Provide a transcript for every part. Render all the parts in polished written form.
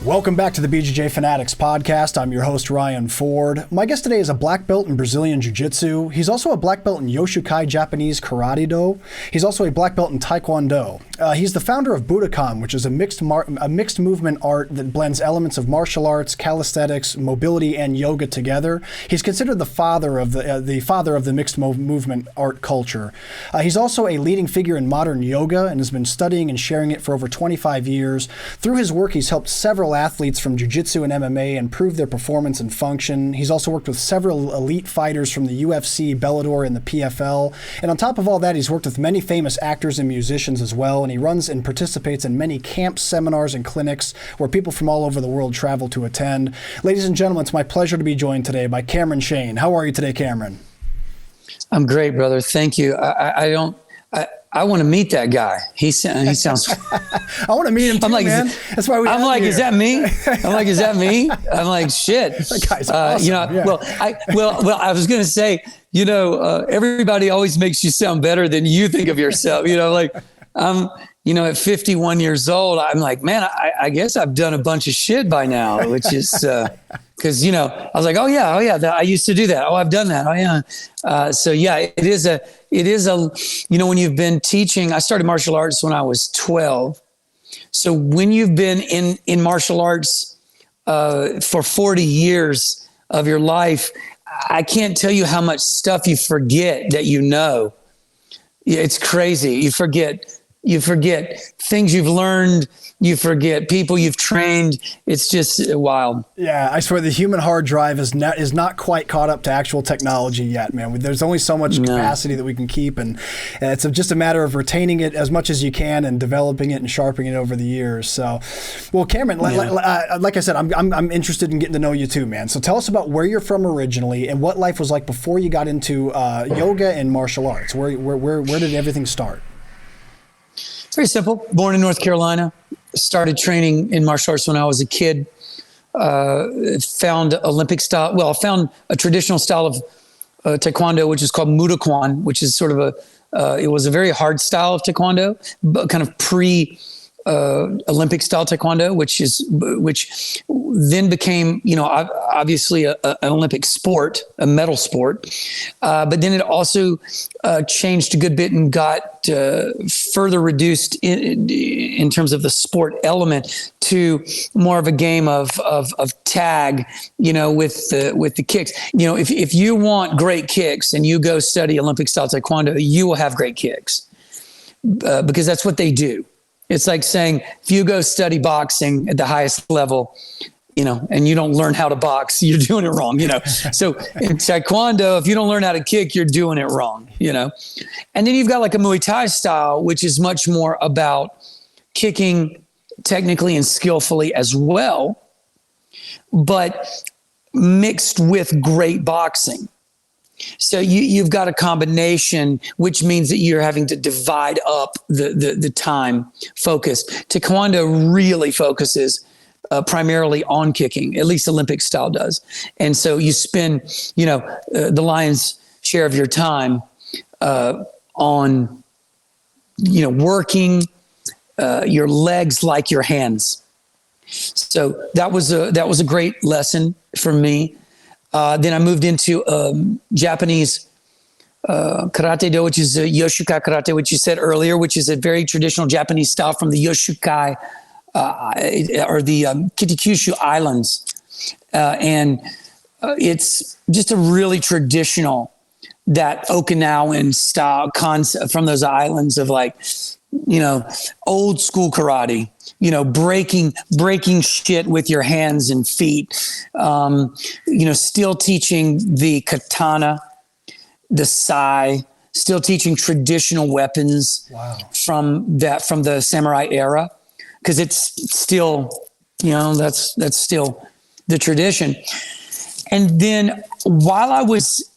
Welcome back to the BJJ Fanatics podcast. I'm your host, Ryan Ford. My guest today is a black belt in Brazilian Jiu-Jitsu. He's also a black belt in Yoshukai Japanese Karate-Do. He's also a black belt in Taekwondo. He's the founder of Budokan, which is a mixed movement art that blends elements of martial arts, calisthenics, mobility, and yoga together. He's considered the father of the mixed movement art culture. He's also a leading figure in modern yoga and has been studying and sharing it for over 25 years. Through his work, he's helped several athletes from Jiu-Jitsu and MMA improve their performance and function. He's also worked with several elite fighters from the UFC, Bellator, and the PFL. And on top of all that, he's worked with many famous actors and musicians as well. And he runs and participates in many camps, seminars, and clinics where people from all over the world travel to attend. Ladies and gentlemen, it's my pleasure to be joined today by Cameron Shayne. How are you today, Cameron? I'm great, brother. Thank you. I want to meet that guy. He sounds. I want to meet him too, man. That's why I'm like, is that me? I'm like, is that me? I'm like, shit. That guy's awesome. Yeah. Well, I was going to say, everybody always makes you sound better than you think of yourself. At 51 years old, I'm like, man, I guess I've done a bunch of shit by now, which is because, I was like, oh yeah, I used to do that. Oh, I've done that. Oh yeah. It is a, when you've been teaching, I started martial arts when I was 12. So when you've been in martial arts for 40 years of your life, I can't tell you how much stuff you forget that you know. It's crazy. You forget things you've learned. You forget people you've trained. It's just wild. Yeah, I swear the human hard drive is not quite caught up to actual technology yet, man. There's only so much capacity that we can keep, and it's just a matter of retaining it as much as you can and developing it and sharpening it over the years. So, well, Cameron, like I said, I'm interested in getting to know you too, man. So tell us about where you're from originally and what life was like before you got into yoga and martial arts. Where did everything start? Very simple. Born in North Carolina, started training in martial arts when I was a kid. Found Olympic style. Well, I found a traditional style of Taekwondo, which is called Mudokan, which is sort of it was a very hard style of Taekwondo, but kind of Olympic style Taekwondo, which then became, obviously an Olympic sport, a medal sport. But then it also changed a good bit and got further reduced in terms of the sport element to more of a game of tag, with the kicks. If you want great kicks and you go study Olympic style Taekwondo, you will have great kicks because that's what they do. It's like saying, if you go study boxing at the highest level, and you don't learn how to box, you're doing it wrong, So in Taekwondo, if you don't learn how to kick, you're doing it wrong, And then you've got like a Muay Thai style, which is much more about kicking technically and skillfully as well, but mixed with great boxing. So you've got a combination, which means that you're having to divide up the time focus. Taekwondo really focuses primarily on kicking, at least Olympic style does. And so you spend, the lion's share of your time on, working your legs like your hands. So that was a great lesson for me. Then I moved into Japanese Karate-Do, which is Yoshukai Karate, which you said earlier, which is a very traditional Japanese style from the Yoshukai or the Kitakyushu Islands. And it's just a really traditional, that Okinawan style concept from those islands of like, old school karate. Breaking shit with your hands and feet, still teaching the katana, the sai, still teaching traditional weapons from the samurai era. Cause it's still, that's still the tradition. And then while I was,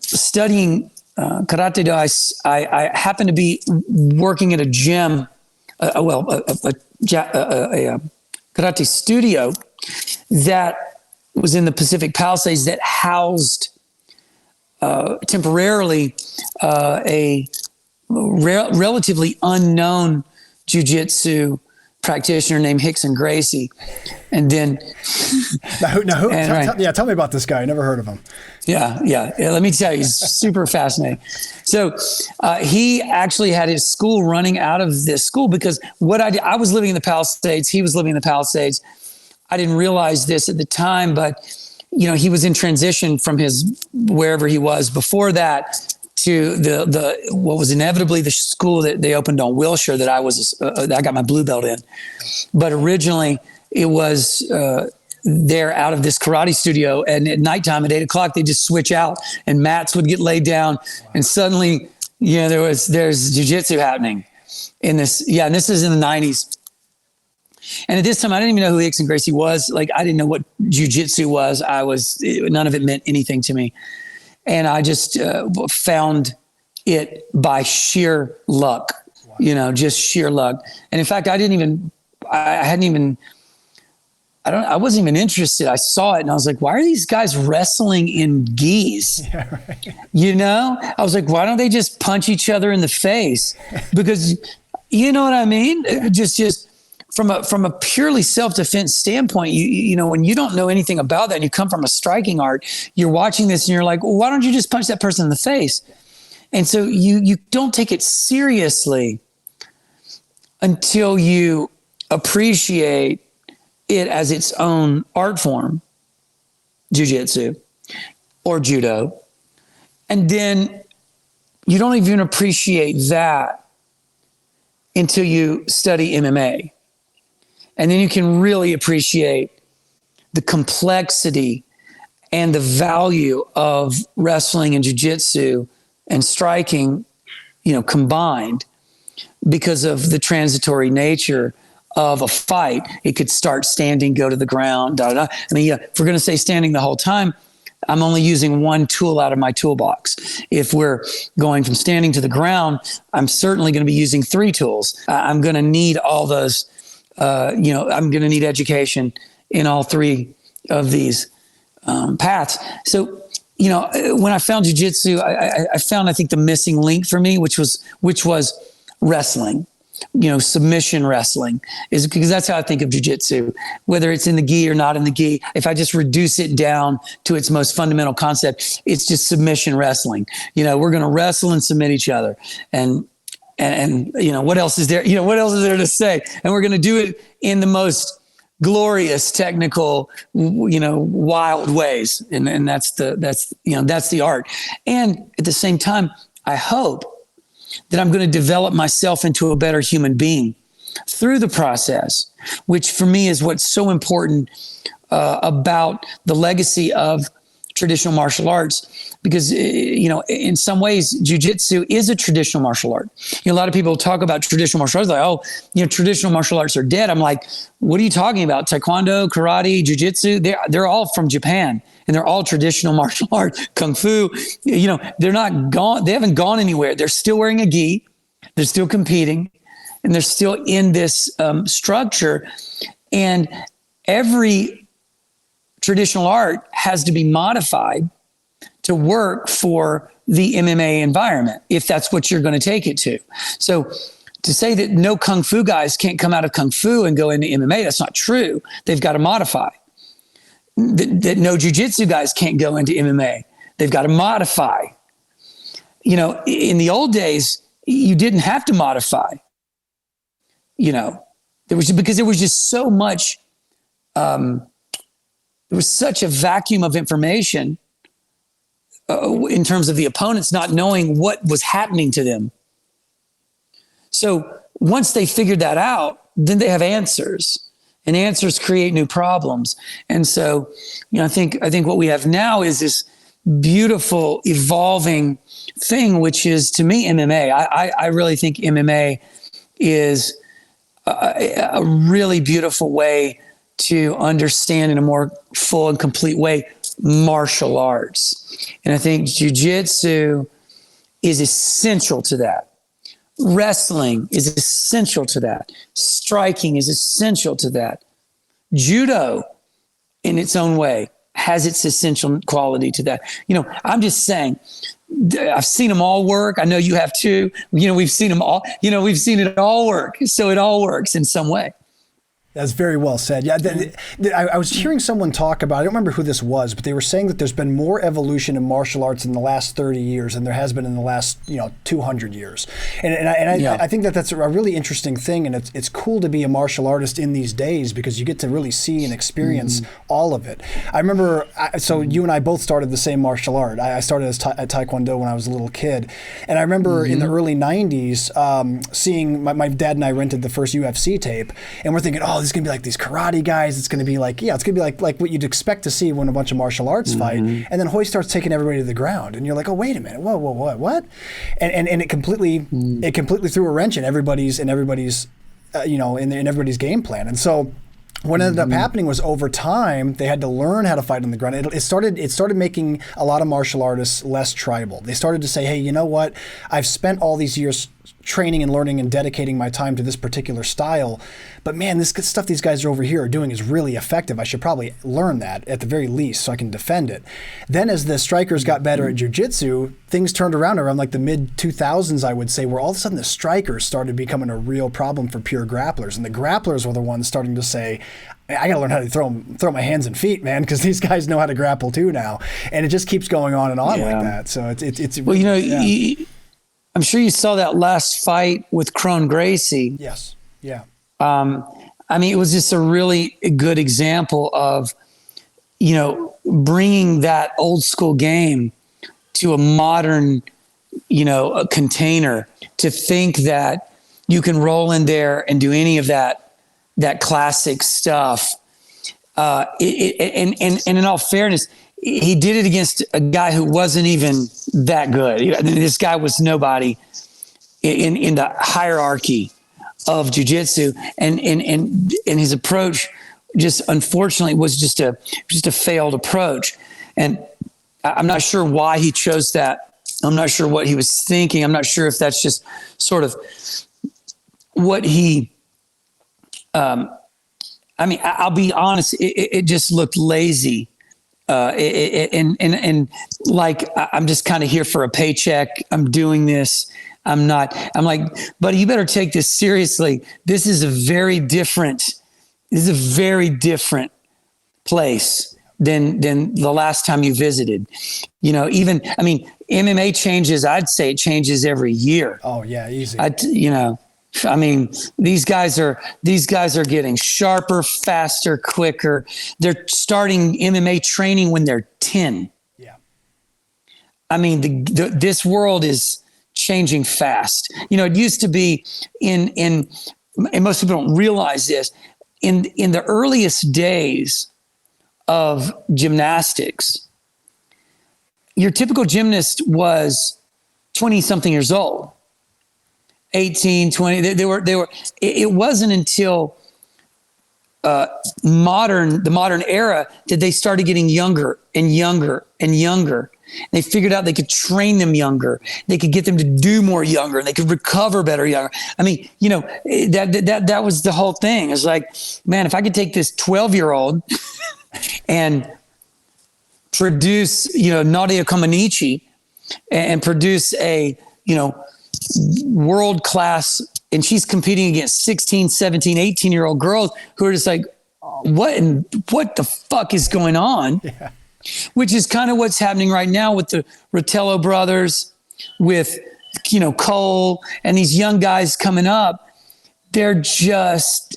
studying Karate-Do, I happened to be working at a gym, a karate studio that was in the Pacific Palisades that housed temporarily a relatively unknown jiu-jitsu practitioner named Hickson Gracie. And then, tell me about this guy. I never heard of him. Yeah. Let me tell you, he's super fascinating. So he actually had his school running out of this school because what I did, I was living in the Palisades. He was living in the Palisades. I didn't realize this at the time, but he was in transition from his wherever he was before that to the what was inevitably the school that they opened on Wilshire that I got my blue belt in. But originally it was there out of this karate studio, and at nighttime at 8:00 they just switch out and mats would get laid down, and suddenly there's jiu-jitsu happening in this. Yeah, and this is in the 90s. And at this time, I didn't even know who Hickson Gracie was. Like, I didn't know what jiu-jitsu was. None of it meant anything to me. And I just found it by sheer luck, just sheer luck. And in fact, I wasn't even interested. I saw it and I was like, why are these guys wrestling in gis? Yeah, right. I was like, why don't they just punch each other in the face? Because you know what I mean? Yeah. Just from a purely self-defense standpoint, when you don't know anything about that and you come from a striking art, you're watching this and you're like, well, why don't you just punch that person in the face? And so you don't take it seriously until you appreciate it as its own art form, jiu-jitsu or judo. And then you don't even appreciate that until you study MMA. And then you can really appreciate the complexity and the value of wrestling and jiu-jitsu and striking, combined, because of the transitory nature of a fight. It could start standing, go to the ground, I mean, if we're going to say standing the whole time, I'm only using one tool out of my toolbox. If we're going from standing to the ground, I'm certainly going to be using 3 tools. I'm going to need all those. I'm going to need education in all 3 of these paths. So, when I found jiu-jitsu, I found, I think, the missing link for me, which was wrestling. Submission wrestling is because that's how I think of jiu-jitsu, whether it's in the gi or not in the gi. If I just reduce it down to its most fundamental concept, it's just submission wrestling. We're going to wrestle and submit each other. And what else is there? What else is there to say? And we're going to do it in the most glorious, technical, wild ways. And that's the art. And at the same time, I hope that I'm going to develop myself into a better human being through the process, which for me is what's so important about the legacy of traditional martial arts, because, in some ways, jiu-jitsu is a traditional martial art. A lot of people talk about traditional martial arts like, traditional martial arts are dead. I'm like, what are you talking about? Taekwondo, karate, jiu-jitsu, they're all from Japan, and they're all traditional martial arts. Kung Fu, they're not gone. They haven't gone anywhere. They're still wearing a gi. They're still competing, and they're still in this structure. And every traditional art has to be modified to work for the MMA environment, if that's what you're going to take it to. So to say that no Kung Fu guys can't come out of Kung Fu and go into MMA, that's not true. They've got to modify. That no Jiu-Jitsu guys can't go into MMA. They've got to modify. In the old days, you didn't have to modify. Because there was just so much, there was such a vacuum of information in terms of the opponents not knowing what was happening to them. So once they figured that out, then they have answers, and answers create new problems. And so, I think what we have now is this beautiful evolving thing, which is, to me, MMA. I really think MMA is a really beautiful way to understand in a more full and complete way martial arts. And I think jiu-jitsu is essential to that. Wrestling is essential to that. Striking is essential to that. Judo, in its own way, has its essential quality to that. I'm just saying, I've seen them all work. I know you have too. We've seen them all. We've seen it all work. So it all works in some way. That's very well said. Yeah, I was hearing someone talk about, I don't remember who this was, but they were saying that there's been more evolution in martial arts in the last 30 years than there has been in the last 200 years. I think that that's a really interesting thing, and it's cool to be a martial artist in these days because you get to really see and experience all of it. I remember, so you and I both started the same martial art. I started at Taekwondo when I was a little kid, and I remember in the early 90s seeing my dad and I rented the first UFC tape, and we're thinking, oh, this is going to be like these karate guys. It's going to be like, it's going to be like what you'd expect to see when a bunch of martial arts fight. And then Hoy starts taking everybody to the ground. And you're like, oh, wait a minute. Whoa, what? And it completely threw a wrench in everybody's in everybody's game plan. And so what ended up happening was over time, they had to learn how to fight on the ground. It started making a lot of martial artists less tribal. They started to say, hey, you know what? I've spent all these years training and learning and dedicating my time to this particular style. But man, this stuff these guys over here are doing is really effective. I should probably learn that at the very least so I can defend it. Then as the strikers got better at jiu-jitsu, things turned around like the mid-2000s, I would say, where all of a sudden the strikers started becoming a real problem for pure grapplers. And the grapplers were the ones starting to say, I got to learn how to throw my hands and feet, man, because these guys know how to grapple too now. And it just keeps going on and on like that. So it's well, I'm sure you saw that last fight with Crone Gracie. Yes. Yeah. I mean, it was just a really good example of, bringing that old school game to a modern, a container, to think that you can roll in there and do any of that classic stuff. And in all fairness, he did it against a guy who wasn't even that good. This guy was nobody in the hierarchy of jiu-jitsu, and his approach just unfortunately was just a failed approach. And I'm not sure why he chose that. I'm not sure what he was thinking. I'm not sure if that's just sort of what he I'll be honest, it just looked lazy. And like, I'm just kind of here for a paycheck. I'm doing this. I'm like, buddy, you better take this seriously. This is a very different place than the last time you visited. MMA changes. I'd say it changes every year. Oh yeah. Easy. These guys are getting sharper, faster, quicker. They're starting MMA training when they're 10. Yeah. This world is changing fast. It used to be and most people don't realize this, in the earliest days of gymnastics, your typical gymnast was 20 something years old. 18, 20, they were, it wasn't until the modern era that they started getting younger and younger and younger. They figured out they could train them younger. They could get them to do more younger, and they could recover better younger. That was the whole thing. It's like, man, if I could take this 12-year-old and produce, Nadia Comaneci and produce a, world-class, and she's competing against 16, 17, 18-year-old girls who are just like, what the fuck is going on? Yeah. Which is kind of what's happening right now with the Rotello brothers, with, Cole and these young guys coming up. They just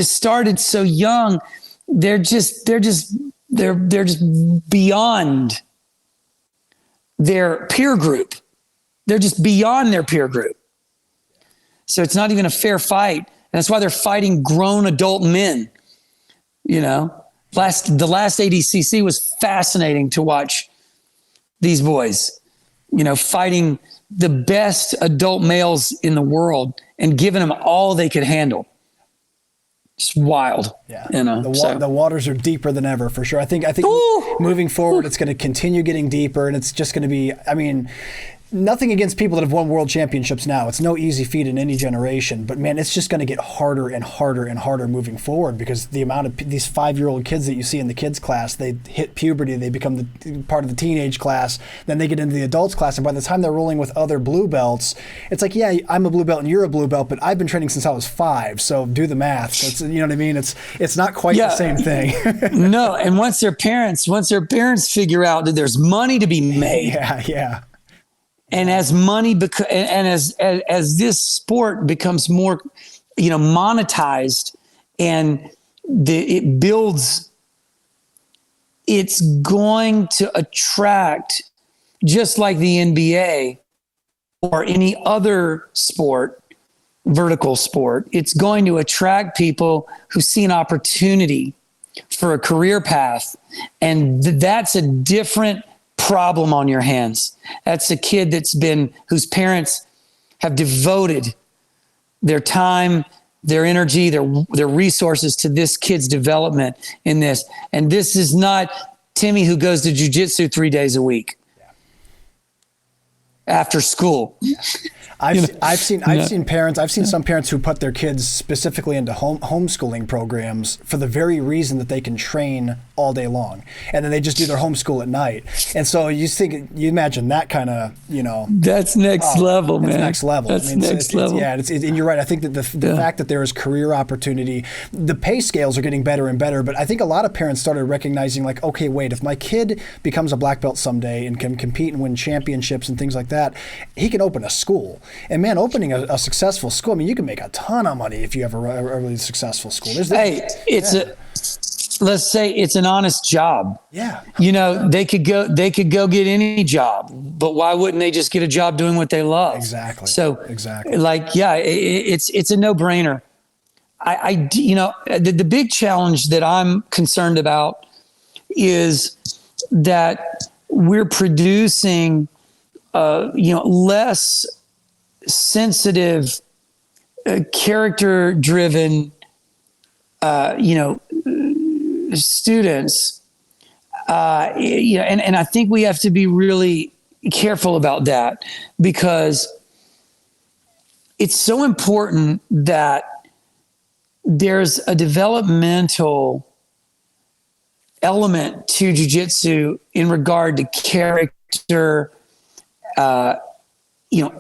started so young. They're just beyond their peer group. They're just beyond their peer group. So it's not even a fair fight. And that's why they're fighting grown adult men. The last ADCC was fascinating to watch these boys, fighting the best adult males in the world and giving them all they could handle. Just wild. Yeah. The waters are deeper than ever, for sure. I think moving forward, it's going to continue getting deeper, and it's just going to be, nothing against people that have won world championships now. It's no easy feat in any generation, but man, it's just going to get harder and harder and harder moving forward, because the amount of these 5-year-old kids that you see in the kids class, they hit puberty, they become the part of the teenage class, then they get into the adults class, and by the time they're rolling with other blue belts, it's like, yeah, I'm a blue belt and you're a blue belt, but I've been training since I was 5, so do the math. So it's, you know what I mean? It's not quite the same thing. No, and once their parents figure out that there's money to be made. Yeah. And as money as this sport becomes more, monetized, and it builds, it's going to attract, just like the NBA or any other sport, vertical sport, it's going to attract people who see an opportunity for a career path, and that's a different problem on your hands. That's a kid whose parents have devoted their time, their energy, their resources to this kid's development in this. And this is not Timmy who goes to jiu-jitsu 3 days a week after school. I've seen parents. I've seen some parents who put their kids specifically into homeschooling programs for the very reason that they can train all day long, and then they just do their homeschool at night. And so you imagine that kind of, That's next level, man. That's next level. That's next level. And you're right. I think that the fact that there is career opportunity, the pay scales are getting better and better. But I think a lot of parents started recognizing, like, okay, wait, if my kid becomes a black belt someday and can compete and win championships and things like that, he can open a school. And man, opening a successful school, I mean, you can make a ton of money if you have a really successful school. Let's say it's an honest job. Yeah. They could go get any job, but why wouldn't they just get a job doing what they love? Exactly. So exactly. It's a no-brainer. The big challenge that I'm concerned about is that we're producing, less sensitive, character-driven, students, and I think we have to be really careful about that, because it's so important that there's a developmental element to jiu-jitsu in regard to character,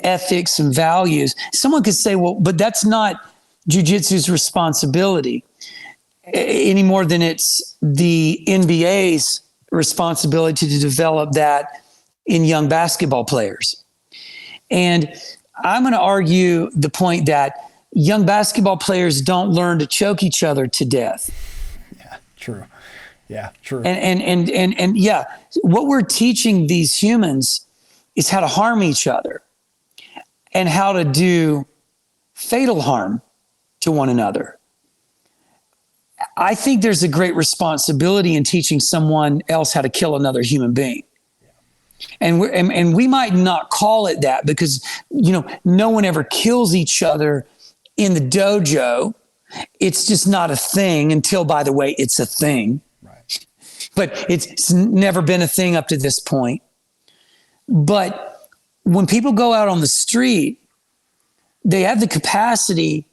ethics and values. Someone could say, well, but that's not jiu-jitsu's responsibility any more than it's the NBA's responsibility to develop that in young basketball players. And I'm going to argue the point that young basketball players don't learn to choke each other to death. Yeah, true. Yeah, true. And what we're teaching these humans is how to harm each other and how to do fatal harm to one another. I think there's a great responsibility in teaching someone else how to kill another human being. And we might not call it that because, no one ever kills each other in the dojo. It's just not a thing until, by the way, it's a thing. Right. But it's never been a thing up to this point. But when people go out on the street, they have the capacity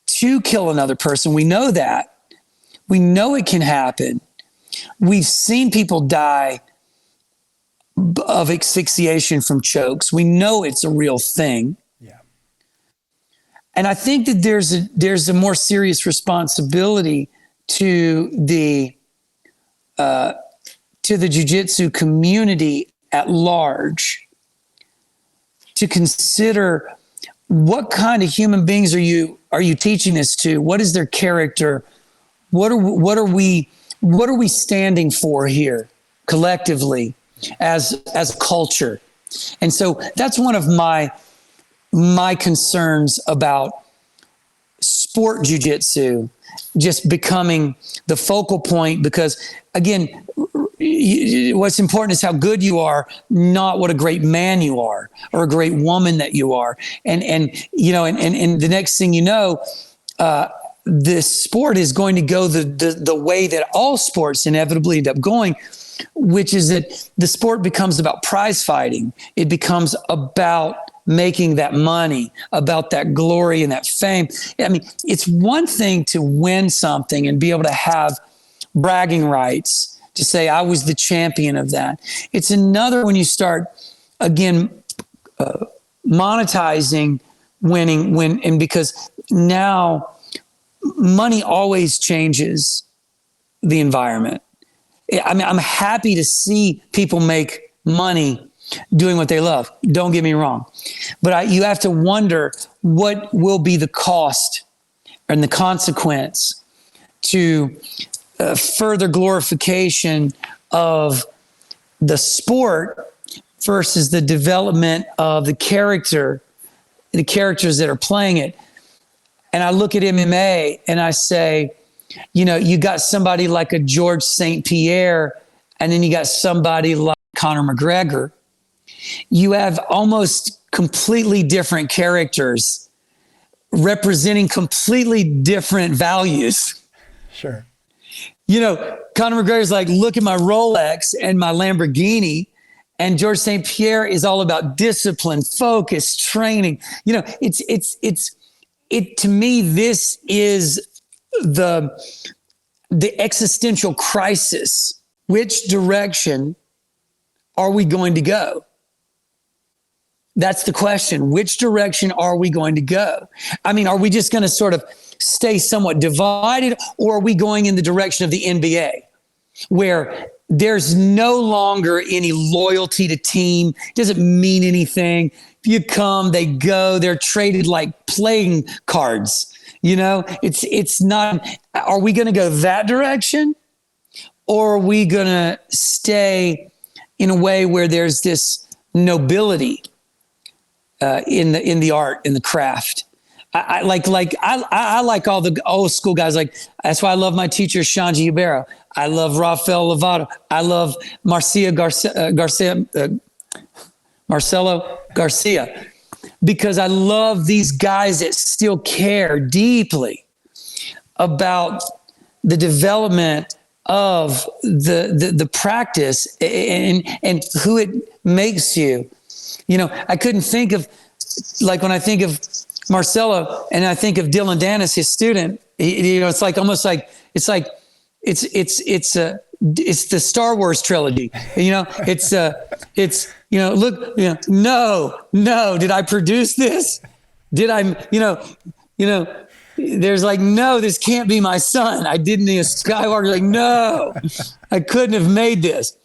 to kill another person. We know that. We know it can happen. We've seen people die of asphyxiation from chokes. We know it's a real thing. Yeah. And I think that there's a more serious responsibility to the jiu-jitsu community at large to consider what kind of human beings are you teaching this to? What is their character? What are we standing for here collectively as a culture? And so that's one of my concerns about sport jiu-jitsu just becoming the focal point, because again, what's important is how good you are, not what a great man you are or a great woman that you are. And the next thing you know, this sport is going to go the way that all sports inevitably end up going, which is that the sport becomes about prize fighting. It becomes about making that money, about that glory and that fame. I mean, it's one thing to win something and be able to have bragging rights to say, I was the champion of that. It's another when you start, again, monetizing winning, and because now money always changes the environment. I mean, I'm happy to see people make money doing what they love. Don't get me wrong. But you have to wonder what will be the cost and the consequence to further glorification of the sport versus the development of the characters that are playing it. And I look at MMA and I say, you know, you got somebody like a George St. Pierre, and then you got somebody like Conor McGregor. You have almost completely different characters representing completely different values. Sure. You know, Conor McGregor's like, look at my Rolex and my Lamborghini. And George St. Pierre is all about discipline, focus, training. You know, it to me, this is the existential crisis. Which direction are we going to go? That's the question. Which direction are we going to go? I mean, are we just going to sort of stay somewhat divided, or are we going in the direction of the NBA, where there's no longer any loyalty to team? It doesn't mean anything. If you come, they go, they're traded like playing cards. You know, it's not, are we going to go that direction, or are we going to stay in a way where there's this nobility in the art, in the craft? I like all the old school guys. Like, that's why I love my teacher, Shanji Ibero. I love Rafael Lovato. I love Marcelo Garcia, because I love these guys that still care deeply about the development of the practice and who it makes you. You know, I couldn't think of, like, when I think of Marcelo and I think of Dylan Dennis, his student, you know, it's like almost like it's the Star Wars trilogy. You know, it's you know, look, you know, no, did I produce this? Did I, you know, there's like, no, this can't be my son. I didn't. Skywalker, like, no, I couldn't have made this.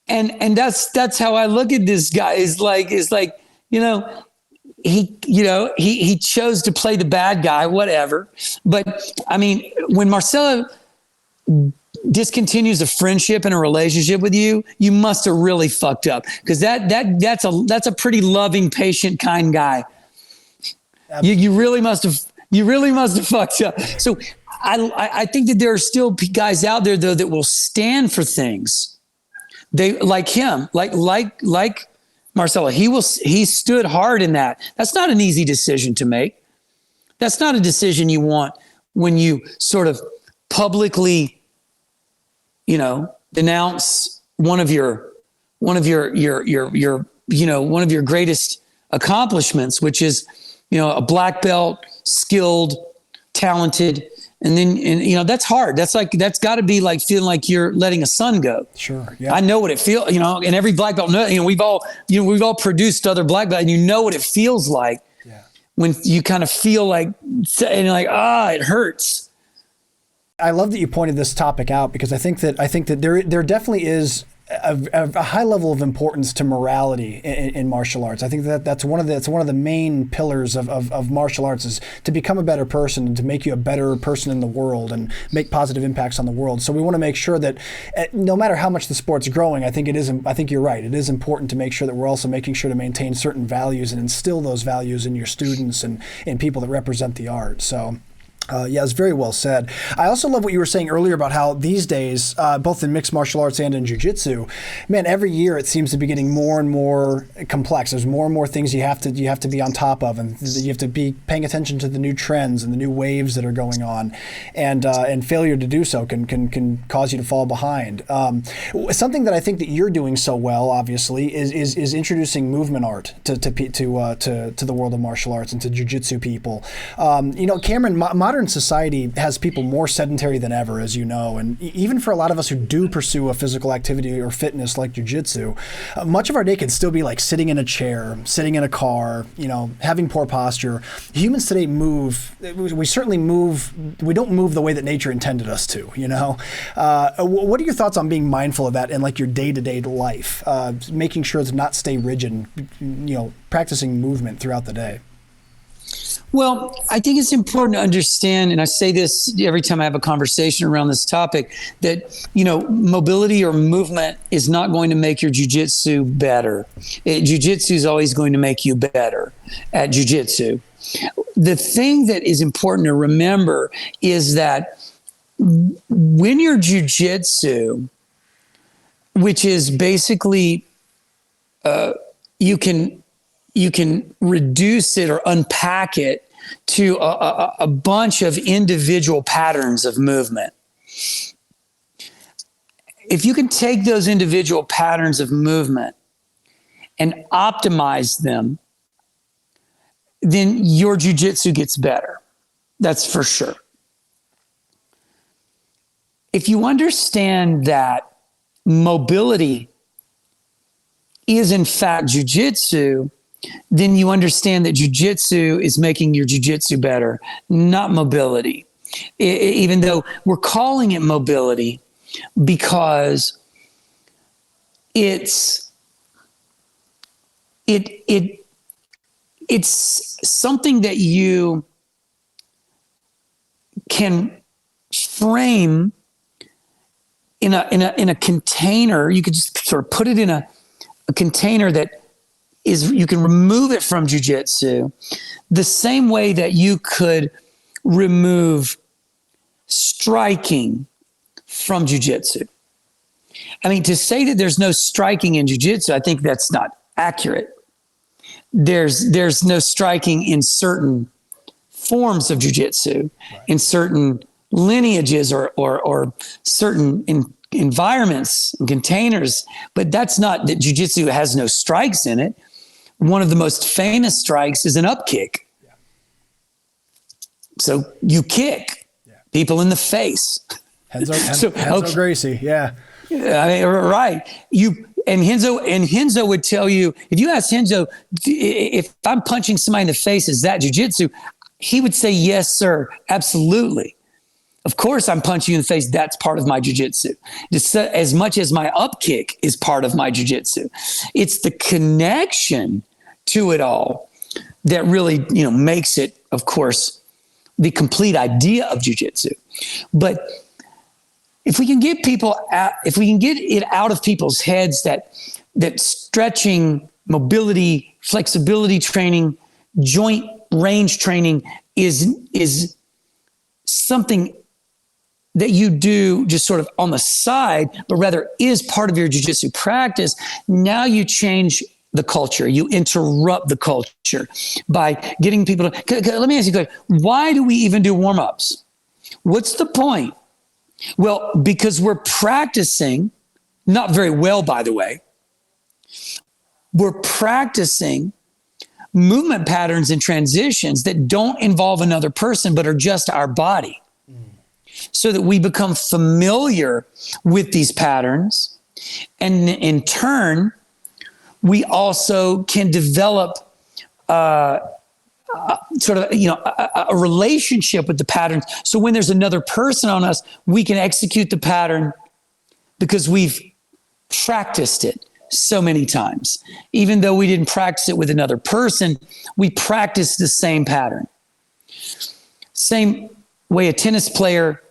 And that's how I look at this guy. Is like, you know, he chose to play the bad guy, whatever. But I mean, when Marcelo discontinues a friendship and a relationship with you, you must have really fucked up, because that's a pretty loving, patient, kind guy. You really must have fucked up. So I think that there are still guys out there, though, that will stand for things. They like him, like Marcelo. He stood hard in that. That's not an easy decision to make. That's not a decision you want when you sort of publicly, you know, denounce one of your greatest accomplishments, which is, you know, a black belt, skilled, talented. And then, you know, that's hard. That's got to be like feeling like you're letting a son go. Sure. Yeah. I know what it feels, you know, and every black belt, you know, we've all produced other black belts, and you know what it feels like when you kind of feel like, and you're like, it hurts. I love that you pointed this topic out, because I think that there definitely is a high level of importance to morality in martial arts. I think that's one of the main pillars of martial arts, is to become a better person and to make you a better person in the world and make positive impacts on the world. So we want to make sure that no matter how much the sport's growing, I think you're right. It is important to make sure that we're also making sure to maintain certain values and instill those values in your students and people that represent the art. So Yeah, it's very well said. I also love what you were saying earlier about how these days, both in mixed martial arts and in jiu-jitsu, man, every year it seems to be getting more and more complex. There's more and more things you have to be on top of, and you have to be paying attention to the new trends and the new waves that are going on, and failure to do so can cause you to fall behind. Something that I think that you're doing so well, obviously, is introducing movement art to the world of martial arts and to jiu-jitsu people. Cameron, modern society has people more sedentary than ever, as you know, and even for a lot of us who do pursue a physical activity or fitness like jiu-jitsu, much of our day can still be like sitting in a chair, sitting in a car, having poor posture. Humans today move. We certainly move. We don't move the way that nature intended us to. What are your thoughts on being mindful of that in like your day-to-day life, making sure to not stay rigid, practicing movement throughout the day? Well, I think it's important to understand, and I say this every time I have a conversation around this topic, that, mobility or movement is not going to make your jiu-jitsu better. Jiu-jitsu is always going to make you better at jiu-jitsu. The thing that is important to remember is that when your jiu-jitsu, which is basically, you can reduce it or unpack it to a bunch of individual patterns of movement. If you can take those individual patterns of movement and optimize them, then your jiu-jitsu gets better. That's for sure. If you understand that mobility is in fact jiu-jitsu, then you understand that jiu-jitsu is making your jiu-jitsu better, not mobility. Even though we're calling it mobility because it's something that you can frame in a container. You could just sort of put it in a container that you can remove it from jiu-jitsu the same way that you could remove striking from jiu-jitsu. I mean, to say that there's no striking in jiu-jitsu, I think that's not accurate. There's no striking in certain forms of jiu-jitsu, right, in certain lineages or certain environments and containers, but that's not that jiu-jitsu has no strikes in it. One of the most famous strikes is an up kick. Yeah. So you kick people in the face. Renzo Gracie, yeah. I mean, right. Renzo would tell you, if you ask Renzo, if I'm punching somebody in the face, is that jiu-jitsu? He would say, yes, sir, absolutely. Of course, I'm punching you in the face. That's part of my jiu-jitsu. Just as much as my up kick is part of my jiu-jitsu. It's the connection to it all that really, makes it, of course, the complete idea of jiu-jitsu. But if we can get it out of people's heads that stretching, mobility, flexibility training, joint range training is something that you do just sort of on the side, but rather is part of your jiu-jitsu practice, now you change the culture. You interrupt the culture by getting people to, let me ask you, why do we even do warm-ups? What's the point? Well, because we're practicing, not very well, by the way, we're practicing movement patterns and transitions that don't involve another person, but are just our body. So that we become familiar with these patterns. And in turn, we also can develop a relationship with the patterns. So when there's another person on us, we can execute the pattern because we've practiced it so many times. Even though we didn't practice it with another person, we practiced the same pattern. Same way a tennis player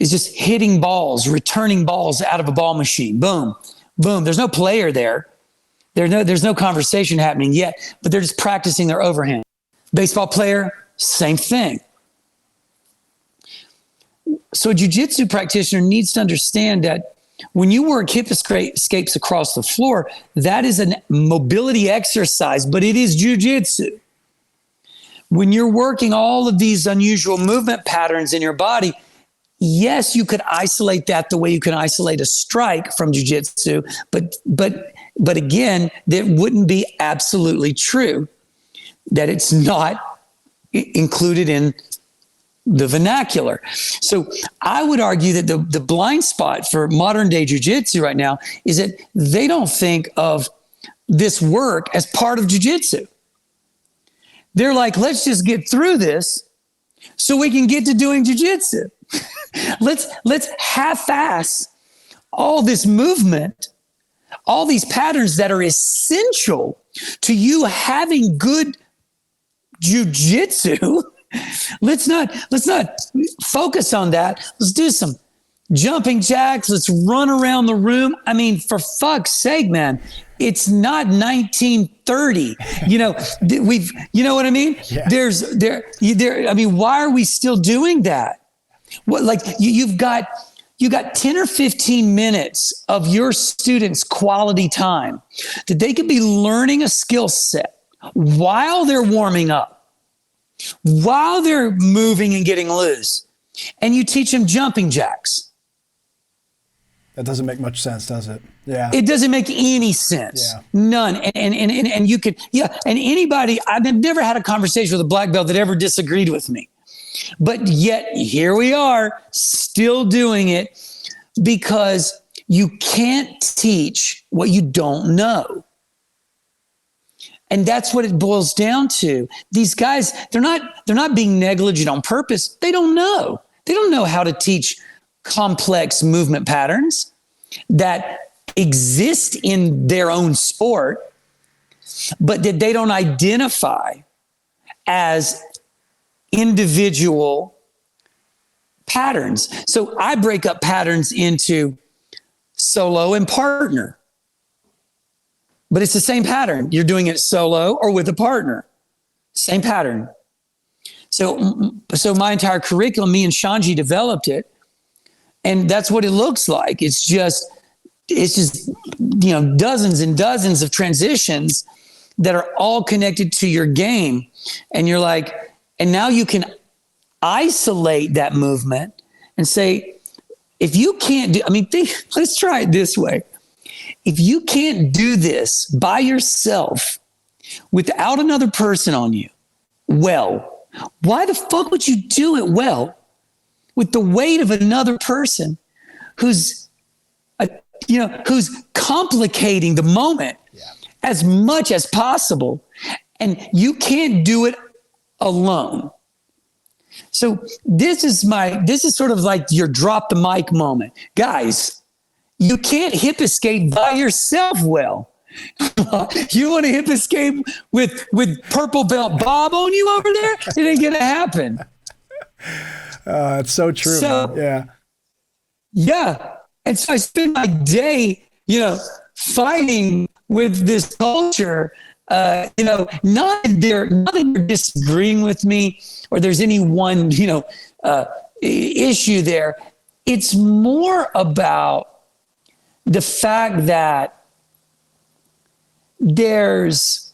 is just hitting balls, returning balls out of a ball machine. Boom, boom. There's no player there. There's no conversation happening yet, but they're just practicing their overhand. Baseball player, same thing. So a jiu-jitsu practitioner needs to understand that when you work hip escapes across the floor, that is a mobility exercise, but it is jiu-jitsu. When you're working all of these unusual movement patterns in your body, yes, you could isolate that the way you can isolate a strike from jiu-jitsu, but again, that wouldn't be absolutely true, that it's not included in the vernacular. So I would argue that the blind spot for modern day jiu-jitsu right now is that they don't think of this work as part of jiu-jitsu. They're like, let's just get through this so we can get to doing jiu-jitsu. Let's half-ass all this movement, all these patterns that are essential to you having good jiu-jitsu. Let's not focus on that. Let's do some jumping jacks. Let's run around the room. I mean, for fuck's sake, man, it's not 1930. You know, you know what I mean? Yeah. I mean, why are we still doing that? What, like you got 10 or 15 minutes of your students' quality time that they could be learning a skill set while they're warming up, while they're moving and getting loose, and you teach them jumping jacks. That doesn't make much sense, does it? Yeah. It doesn't make any sense. Yeah. None. And you could, yeah. And anybody, I've never had a conversation with a black belt that ever disagreed with me. But yet here we are still doing it because you can't teach what you don't know. And that's what it boils down to. These guys, they're not being negligent on purpose. They don't know. They don't know how to teach complex movement patterns that exist in their own sport, but that they don't identify as individual patterns. So I break up patterns into solo and partner. But it's the same pattern. You're doing it solo or with a partner. Same pattern. So my entire curriculum, me and Shanji developed it. And that's what it looks like. It's just, you know, dozens and dozens of transitions that are all connected to your game. And you're like, and now you can isolate that movement and say, if you can't do, I mean, let's try it this way. If you can't do this by yourself without another person on you, well, why the fuck would you do it well with the weight of another person who's complicating the moment as much as possible, and you can't do it alone? So this is sort of like your drop the mic moment. Guys, you can't hip escape by yourself well. You want to hip escape with purple belt Bob on you over there? It ain't going to happen. It's so true. So, yeah. Yeah. And so I spend my day, you know, fighting with this culture. You know, not that they're disagreeing with me or there's any one, you know, issue there. It's more about the fact that there's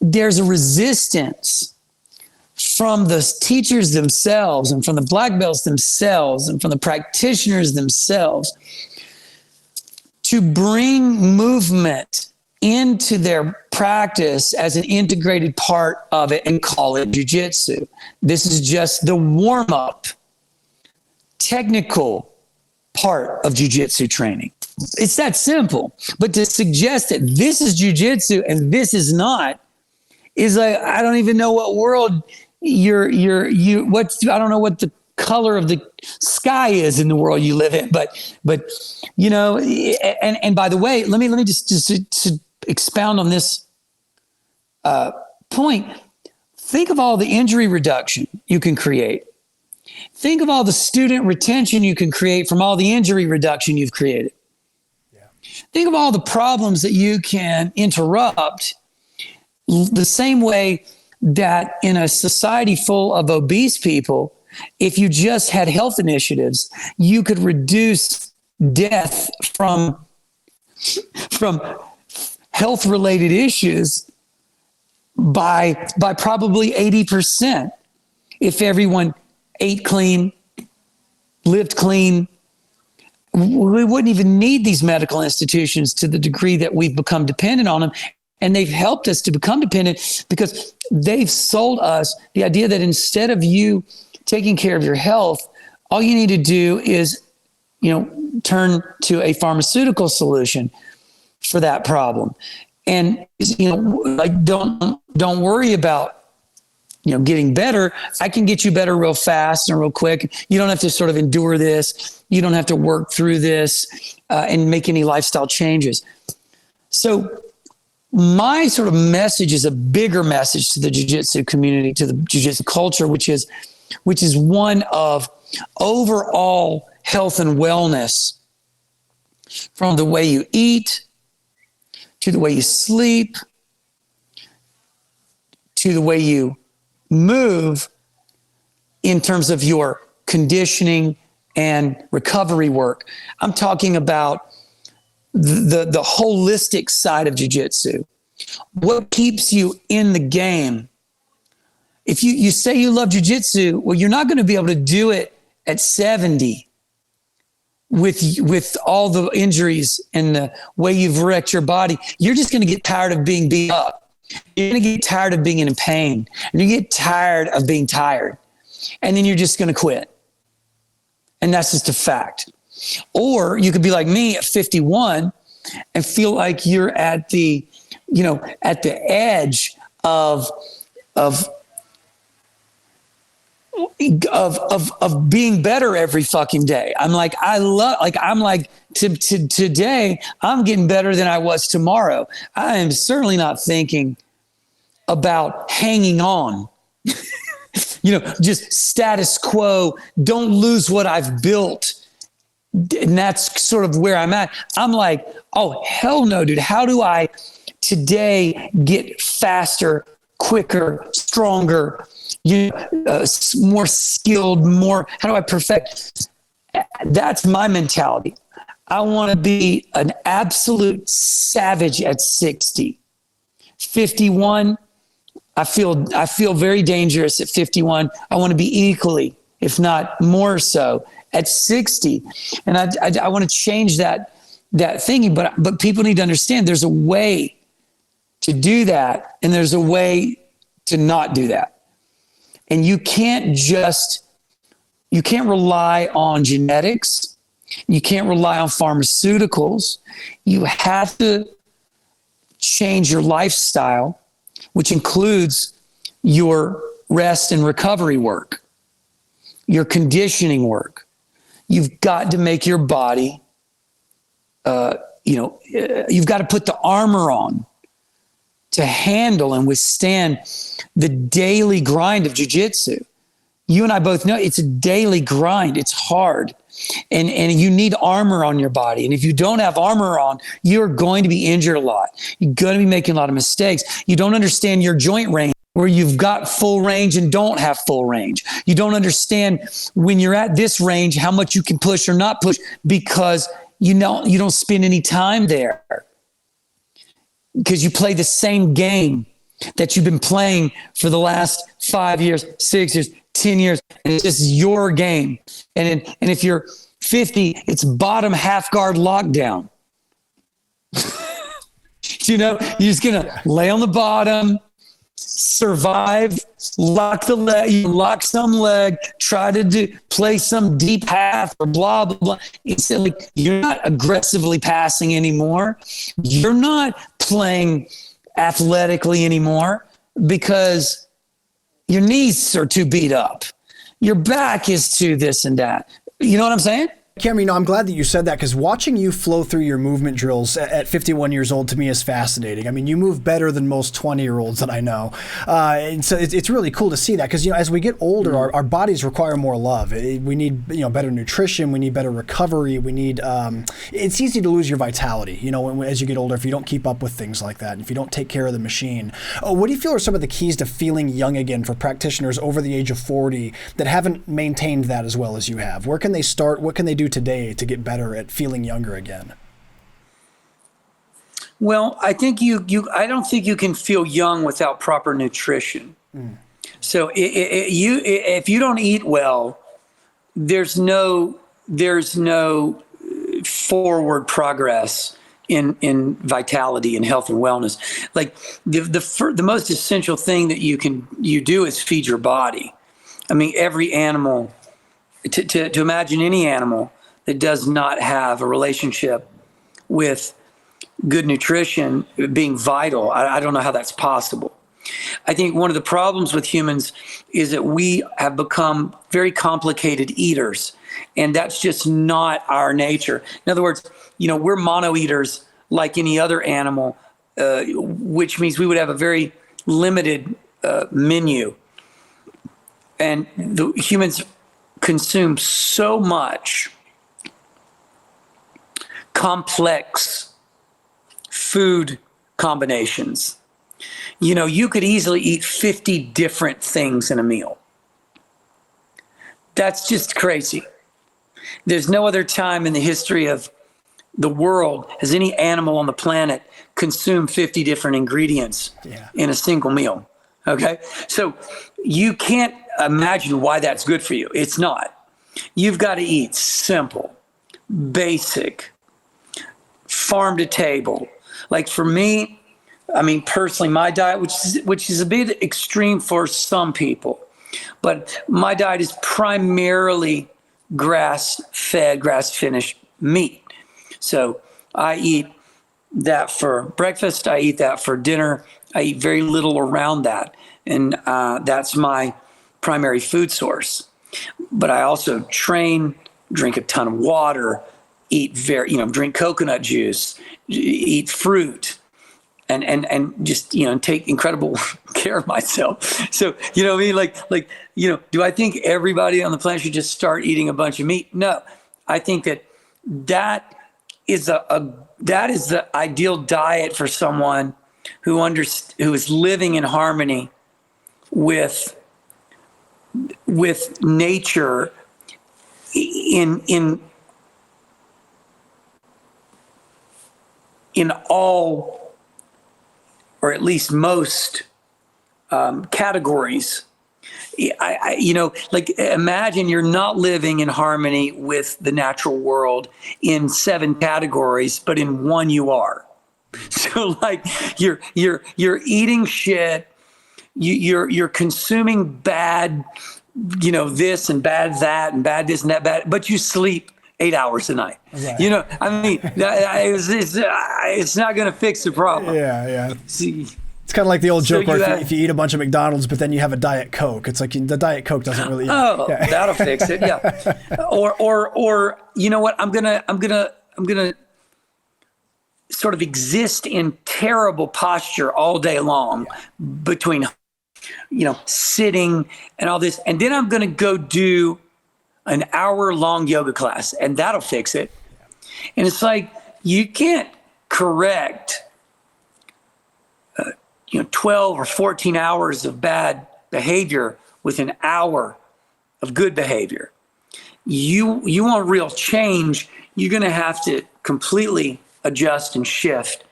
a resistance from the teachers themselves and from the black belts themselves and from the practitioners themselves to bring movement into their practice as an integrated part of it and call it jiu-jitsu. This is just the warm-up, technical part of jiu-jitsu training. It's that simple. But to suggest that this is jiu-jitsu and this is not is like, I don't even know what world I don't know what the color of the sky is in the world you live in, but you know, and by the way, let me just to expound on this point. Think of all the injury reduction you can create. Think of all the student retention you can create from all the injury reduction you've created. Yeah. Think of all the problems that you can interrupt the same way that in a society full of obese people, If you just had health initiatives, you could reduce death from health related issues by probably 80%. If everyone ate clean, lived clean, we wouldn't even need these medical institutions to the degree that we've become dependent on them. And they've helped us to become dependent because they've sold us the idea that instead of you taking care of your health, all you need to do is, turn to a pharmaceutical solution for that problem. And, don't worry about, getting better. I can get you better real fast and real quick. You don't have to sort of endure this. You don't have to work through this and make any lifestyle changes. So my sort of message is a bigger message to the jiu-jitsu community, to the jiu-jitsu culture, which is one of overall health and wellness, from the way you eat, to the way you sleep, to the way you move in terms of your conditioning and recovery work. I'm talking about the holistic side of jiu-jitsu. What keeps you in the game? If you say you love jiu-jitsu, well, you're not going to be able to do it at 70 with all the injuries and the way you've wrecked your body. You're just going to get tired of being beat up. You're going to get tired of being in pain, and you get tired of being tired, and then you're just going to quit. And that's just a fact. Or you could be like me at 51 and feel like you're at the edge of being better every fucking day. Today I'm getting better than I was tomorrow. I am certainly not thinking about hanging on, just status quo. Don't lose what I've built. And that's sort of where I'm at. I'm like, oh, hell no, dude. How do I today get faster, quicker, stronger, more skilled, how do I perfect? That's my mentality. I want to be an absolute savage at 60. 51, I feel very dangerous at 51. I want to be equally, if not more so, at 60. And I want to change that thinking, but people need to understand there's a way to do that, and there's a way to not do that. And you can't rely on genetics. You can't rely on pharmaceuticals. You have to change your lifestyle, which includes your rest and recovery work, your conditioning work. You've got to make your body, you've got to put the armor on to handle and withstand the daily grind of jiu-jitsu. You and I both know it's a daily grind. It's hard. And you need armor on your body. And if you don't have armor on, you're going to be injured a lot. You're going to be making a lot of mistakes. You don't understand your joint range, where you've got full range and don't have full range. You don't understand when you're at this range, how much you can push or not push, because you don't spend any time there. Because you play the same game that you've been playing for the last 5 years, 6 years, 10 years, and it's just your game. And if you're 50, it's bottom half guard lockdown. You're just gonna lay on the bottom, survive, lock some leg, try to play some deep half or blah blah blah. It's like you're not aggressively passing anymore. You're not playing athletically anymore because your knees are too beat up. Your back is too this and that. You know what I'm saying? Cameron, I'm glad that you said that, because watching you flow through your movement drills at 51 years old to me is fascinating. I mean, you move better than most 20-year-olds that I know. And so it's really cool to see that, because, as we get older, our bodies require more love. We need, better nutrition. We need better recovery. We need, it's easy to lose your vitality, as you get older, if you don't keep up with things like that, if you don't take care of the machine. What do you feel are some of the keys to feeling young again for practitioners over the age of 40 that haven't maintained that as well as you have? Where can they start? What can they do today to get better at feeling younger again? Well, I think I don't think you can feel young without proper nutrition. So if you don't eat well, there's no forward progress in vitality and health and wellness. Like the most essential thing that you do is feed your body. I mean, every animal, to imagine any animal that does not have a relationship with good nutrition being vital, I don't know how that's possible. I think one of the problems with humans is that we have become very complicated eaters, and that's just not our nature. In other words, we're mono-eaters like any other animal, which means we would have a very limited menu. And the humans consume so much complex food combinations. You could easily eat 50 different things in a meal. That's just crazy. There's no other time in the history of the world has any animal on the planet consumed 50 different ingredients in a single meal. Okay? So you can't imagine why that's good for you. It's not. You've got to eat simple, basic, farm to table. Like for me, I mean, personally, my diet, which is a bit extreme for some people, but my diet is primarily grass-fed, grass-finished meat. So I eat that for breakfast. I eat that for dinner. I eat very little around that. And that's my primary food source. But I also train, drink a ton of water, drink coconut juice, eat fruit, and just, take incredible care of myself. So, what I mean? Do I think everybody on the planet should just start eating a bunch of meat? No. I think that is the ideal diet for someone who is living in harmony with nature in all, or at least most categories. Imagine you're not living in harmony with the natural world in 7 categories, but in one you are. So you're eating shit, you're consuming bad, this and bad that and bad this and that bad, but you sleep 8 hours a night. Right. I mean, it's not going to fix the problem. Yeah. See, it's kind of like the old joke where if you eat a bunch of McDonald's, but then you have a Diet Coke, it's like the Diet Coke doesn't really. That'll fix it. Yeah. Or you know what? I'm gonna sort of exist in terrible posture all day long between, sitting and all this, and then I'm gonna go do an hour-long yoga class, and that'll fix it. And it's like you can't correct 12 or 14 hours of bad behavior with an hour of good behavior. You want real change, you're going to have to completely adjust and shift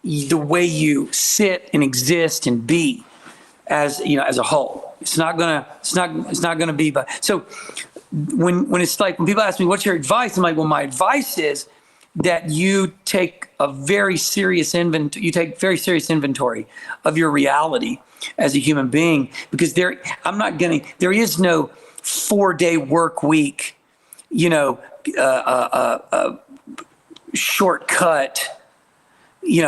the way you sit and exist and be as a whole. It's not going to be, but so when it's like, when people ask me, what's your advice? I'm like, well, my advice is that you take very serious inventory of your reality as a human being, because there is no 4-day work week, shortcut,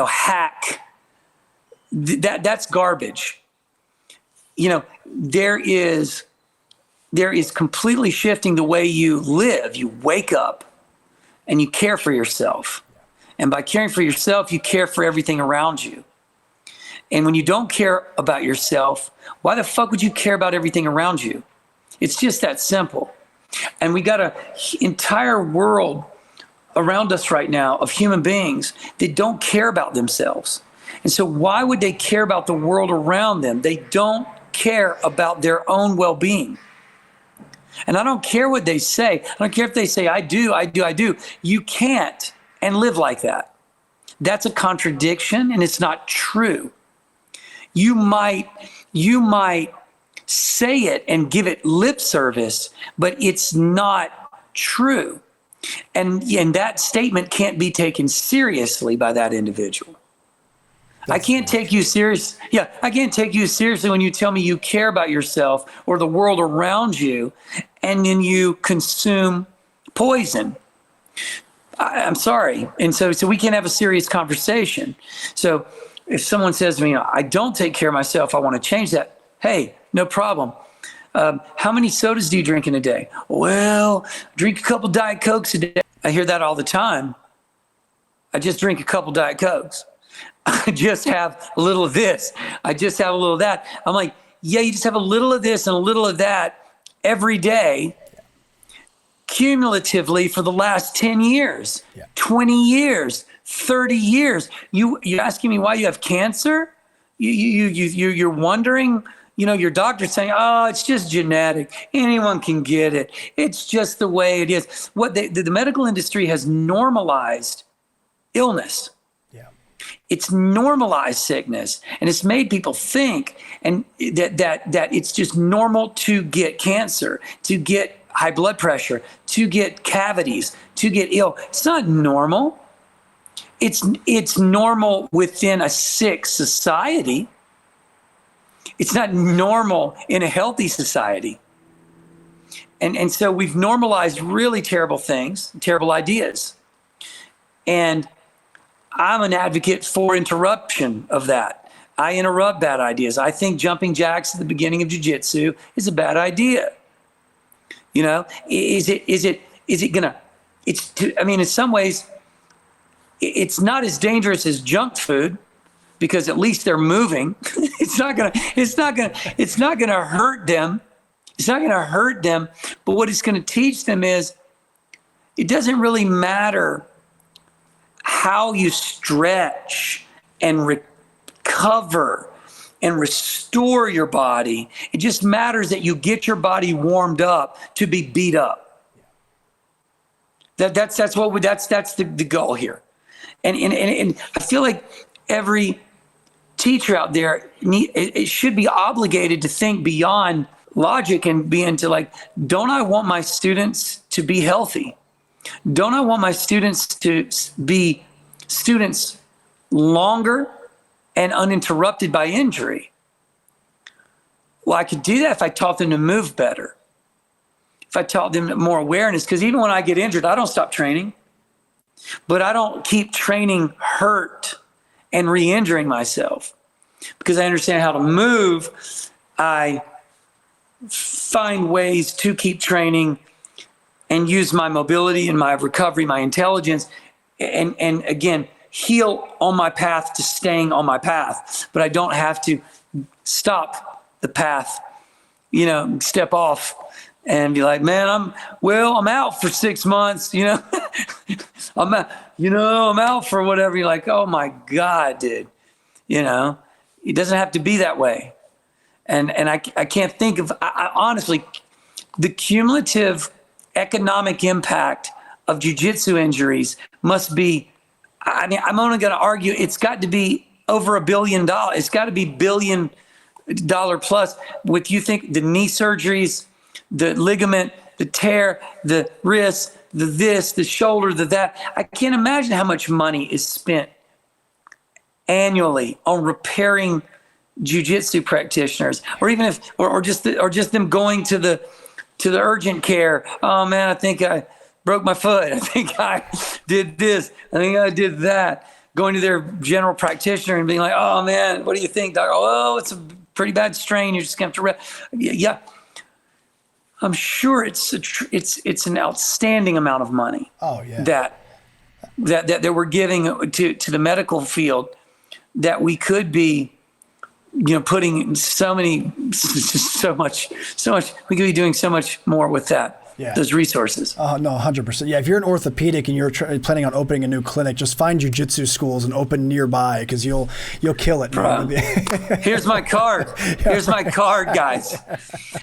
hack. That's garbage. There is there is completely shifting the way you live. You wake up and you care for yourself. And by caring for yourself, you care for everything around you. And when you don't care about yourself, why the fuck would you care about everything around you? It's just that simple. And we got an entire world around us right now of human beings that don't care about themselves. And so why would they care about the world around them? They don't care about their own well-being. And I don't care what they say. I don't care if they say, I do. You can't and live like that. That's a contradiction, and it's not true. You might say it and give it lip service, but it's not true. And that statement can't be taken seriously by that individual. I can't take you serious. Yeah, I can't take you seriously when you tell me you care about yourself or the world around you, and then you consume poison. I'm sorry. And so we can't have a serious conversation. So if someone says to me, I don't take care of myself, I want to change that. Hey, no problem. How many sodas do you drink in a day? Well, drink a couple Diet Cokes a day. I hear that all the time. I just drink a couple Diet Cokes. I just have a little of this. I just have a little of that. I'm like, yeah, you just have a little of this and a little of that every day, cumulatively for the last 10 years, 20 years, 30 years. You're asking me why you have cancer? You're wondering, your doctor's saying, oh, it's just genetic. Anyone can get it. It's just the way it is. What the medical industry has normalized illness. It's normalized sickness, and it's made people think and that it's just normal to get cancer, to get high blood pressure, to get cavities, to get ill. It's not normal. It's normal within a sick society. It's not normal in a healthy society. And so we've normalized really terrible things, terrible ideas. And I'm an advocate for interruption of that. I interrupt bad ideas. I think jumping jacks at the beginning of jiu-jitsu is a bad idea. Is it gonna, in some ways, it's not as dangerous as junk food because at least they're moving. It's not gonna hurt them. It's not gonna hurt them. But what it's gonna teach them is it doesn't really matter how you stretch and recover and restore your body. It just matters that you get your body warmed up to be beat up. That's the goal here. And I feel like every teacher out there it should be obligated to think beyond logic and be into like, don't I want my students to be healthy? Don't I want my students to be students longer and uninterrupted by injury? Well, I could do that if I taught them to move better, if I taught them more awareness, because even when I get injured, I don't stop training, but I don't keep training hurt and re-injuring myself because I understand how to move. I find ways to keep training and use my mobility and my recovery, my intelligence, and again, heal on my path to staying on my path. But I don't have to stop the path, step off and be like, man, I'm out for 6 months, I'm out for whatever. You're like, oh my God, dude, it doesn't have to be that way. And I can't think of, honestly, the cumulative economic impact of jiu-jitsu injuries must be, I'm only going to argue it's got to be over $1 billion. It's got to be $1 billion plus with, you think, the knee surgeries, the ligament, the tear, the wrist, the this, the shoulder, the that. I can't imagine how much money is spent annually on repairing jiu-jitsu practitioners, or even or just them going to the urgent care. Oh man, I think I broke my foot. I think I did this. I think I did that. Going to their general practitioner and being like, oh man, what do you think, doctor? Oh, it's a pretty bad strain. You're just going to have to rest. Yeah. I'm sure it's an outstanding amount of money. Oh yeah. That we're giving to the medical field, that we could be, putting so much. We could be doing so much more with that. Yeah. Those resources. No, 100%. Yeah, if you're an orthopedic and you're planning on opening a new clinic, just find jiu-jitsu schools and open nearby, because you'll kill it. Here's my card. Here's my card, guys.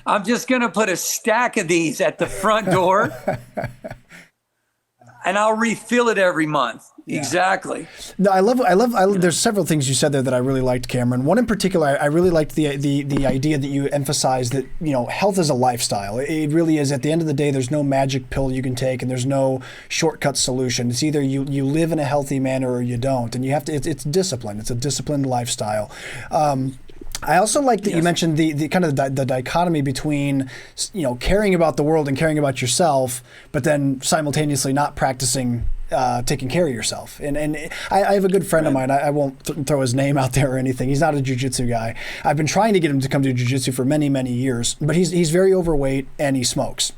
I'm just gonna put a stack of these at the front door, and I'll refill it every month. Yeah. Exactly. No, I love. There's several things you said there that I really liked, Cameron. One in particular, I really liked the idea that you emphasized that, health is a lifestyle. It really is. At the end of the day, there's no magic pill you can take, and there's no shortcut solution. It's either you live in a healthy manner or you don't, and you have to. It's discipline. It's a disciplined lifestyle. I also like that you mentioned the kind of the dichotomy between, caring about the world and caring about yourself, but then simultaneously not practicing taking care of yourself. And I have a good friend of mine. I won't throw his name out there or anything. He's not a jiu-jitsu guy. I've been trying to get him to come do jiu-jitsu for many, many years, but he's very overweight and he smokes.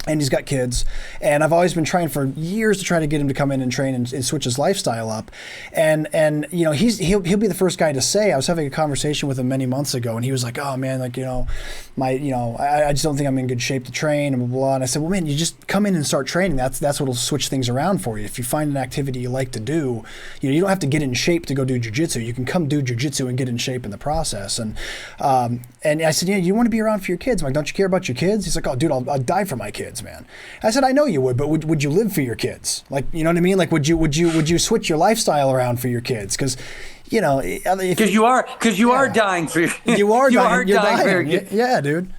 And he's got kids, and I've always been trying for years to try to get him to come in and train and switch his lifestyle up. And he'll be the first guy to say. I was having a conversation with him many months ago, and he was like, "Oh man, I just don't think I'm in good shape to train," and blah, blah, blah. And I said, "Well, man, you just come in and start training. That's what'll switch things around for you. If you find an activity you like to do, you don't have to get in shape to go do jiu-jitsu. You can come do jiu-jitsu and get in shape in the process." And I said, "Yeah, you want to be around for your kids?" I'm like, "Don't you care about your kids?" He's like, "Oh, dude, I'll die for my kids, man." I said, "I know you would, but would you live for your kids? Like, you know what I mean? Like, would you switch your lifestyle around for your kids? Because, because you are dying for your you're dying for your kids. Yeah, dude.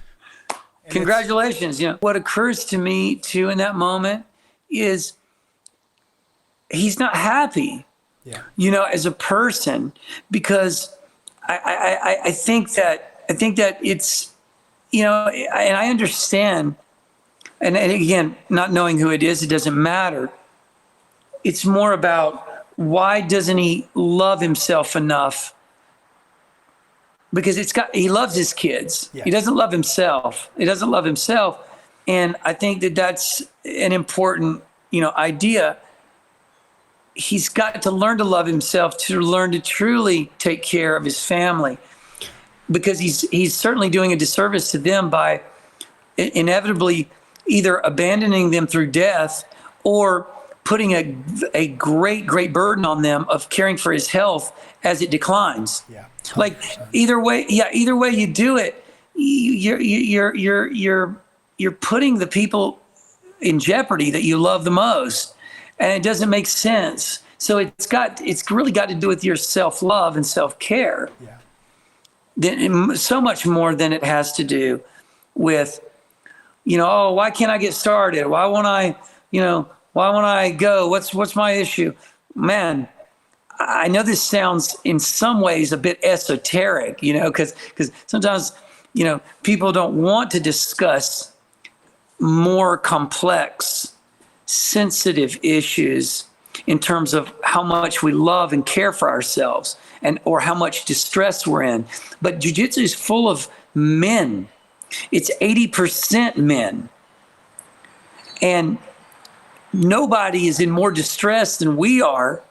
And congratulations. What occurs to me too in that moment is he's not happy. Yeah. As a person, because I think that it's, and I understand. And again, not knowing who it is, it doesn't matter. It's more about, why doesn't he love himself enough? Because he loves his kids. Yeah. He doesn't love himself. And I think that that's an important, idea. He's got to learn to love himself, to learn to truly take care of his family, because he's certainly doing a disservice to them by inevitably either abandoning them through death, or putting a great burden on them of caring for his health as it declines. Yeah. 100%. Like either way you do it, you're putting the people in jeopardy that you love the most, and it doesn't make sense. So it's really got to do with your self-love and self-care. Yeah. So much more than it has to do with, why can't I get started? Why won't I go? What's my issue? Man, I know this sounds in some ways a bit esoteric, because sometimes, people don't want to discuss more complex, sensitive issues in terms of how much we love and care for ourselves, or how much distress we're in. But jiu-jitsu is full of men. It's 80% men. And nobody is in more distress than we are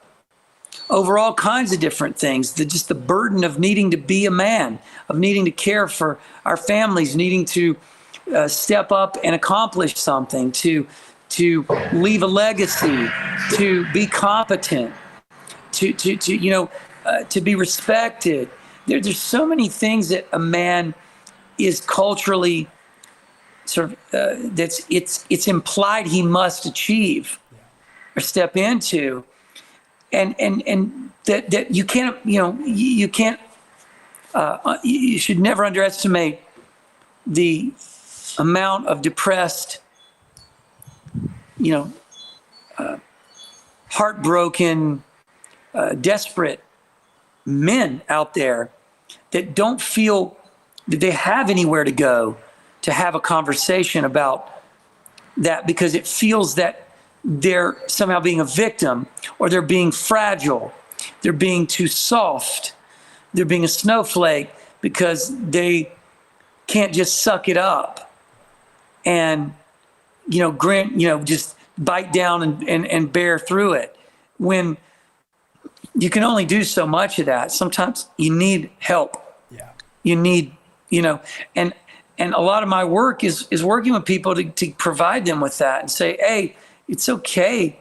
over all kinds of different things. Just the burden of needing to be a man, of needing to care for our families, needing to step up and accomplish something, to leave a legacy, to be competent, to be respected. There's so many things that a man is culturally sort of it's implied he must achieve or step into, and that you can't you should never underestimate the amount of depressed, heartbroken, desperate men out there that don't feel that they have anywhere to go to have a conversation about that, because it feels that they're somehow being a victim, or they're being fragile, they're being too soft, they're being a snowflake because they can't just suck it up. and, just bite down and bear through it, when you can only do so much of that. Sometimes you need help. Yeah. You need, and a lot of my work is working with people to provide them with that and say, hey, it's okay,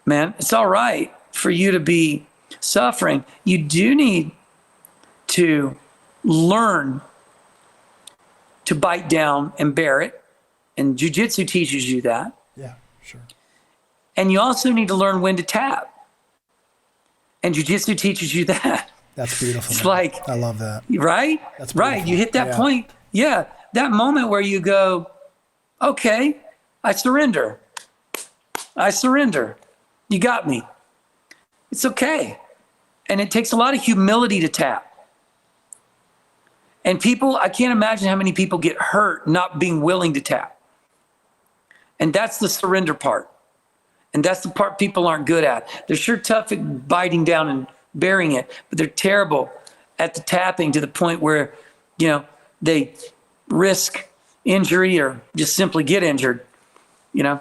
man. It's all right for you to be suffering. You do need to learn to bite down and bear it. And jiu-jitsu teaches you that. Yeah, sure. And you also need to learn when to tap. And jiu-jitsu teaches you that. That's beautiful. It's man. like, I love that. Right? That's beautiful. Right. You hit that point. Yeah. That moment where you go, okay, I surrender. I surrender. You got me. It's okay. And it takes a lot of humility to tap. And people, I can't imagine how many people get hurt not being willing to tap. And that's the surrender part. And that's the part people aren't good at. They're sure tough at biting down and bearing it, but they're terrible at the tapping to the point where, they risk injury or just simply get injured, Yeah.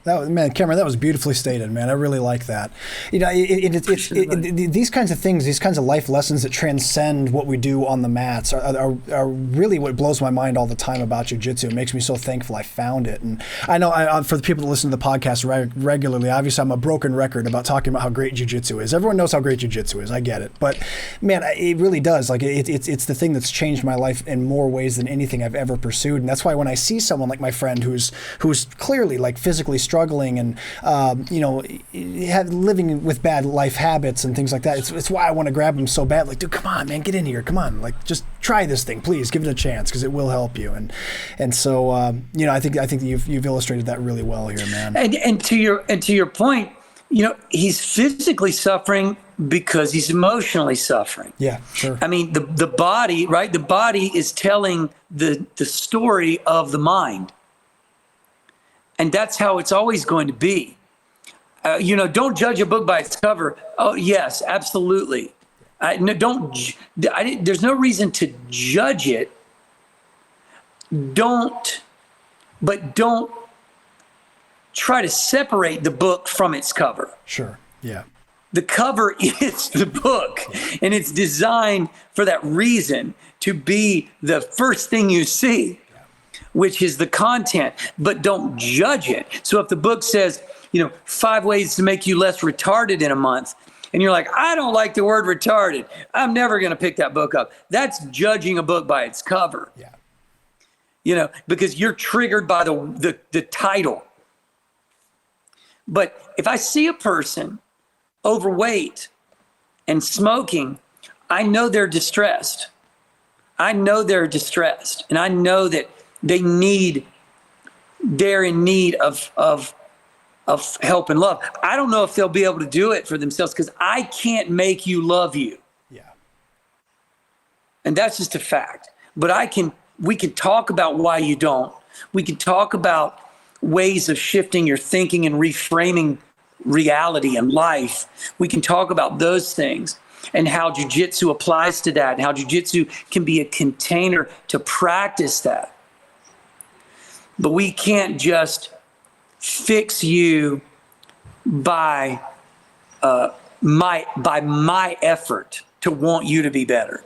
Man, Cameron, that was beautifully stated, man. I really like that. These kinds of things, these kinds of life lessons that transcend what we do on the mats are really what blows my mind all the time about jiu-jitsu. It makes me so thankful I found it. And I know for the people that listen to the podcast regularly, obviously I'm a broken record about talking about how great jiu-jitsu is. Everyone knows how great jiu-jitsu is. I get it. But, man, it really does. Like, it's the thing that's changed my life in more ways than anything I've ever pursued. And that's why when I see someone like my friend who's clearly, like, physically struggling and living with bad life habits and things like that, it's why I want to grab him so bad. Like, dude, come on, man, get in here, come on, like, just try this thing, please, give it a chance, because it will help you. And so I think that you've illustrated that really well here, man. And to your point, he's physically suffering because he's emotionally suffering. Yeah, sure. I mean, the body, right? The body is telling the story of the mind. And that's how it's always going to be. Don't judge a book by its cover. Oh, yes, absolutely. There's no reason to judge it. Don't try to separate the book from its cover. Sure, yeah. The cover is the book, and it's designed for that reason, to be the first thing you see, which is the content, but don't judge it. So if the book says, 5 ways to make you less retarded in a month, and you're like, I don't like the word retarded, I'm never going to pick that book up. That's judging a book by its cover. Yeah. Because you're triggered by the title. But if I see a person overweight and smoking, I know they're distressed. And I know that they're in need of help and love. I don't know if they'll be able to do it for themselves, because I can't make you love you. Yeah. And that's just a fact. But we can talk about why you don't. We can talk about ways of shifting your thinking and reframing reality and life. We can talk about those things and how jiu-jitsu applies to that, and how jiu-jitsu can be a container to practice that. But we can't just fix you by my effort to want you to be better.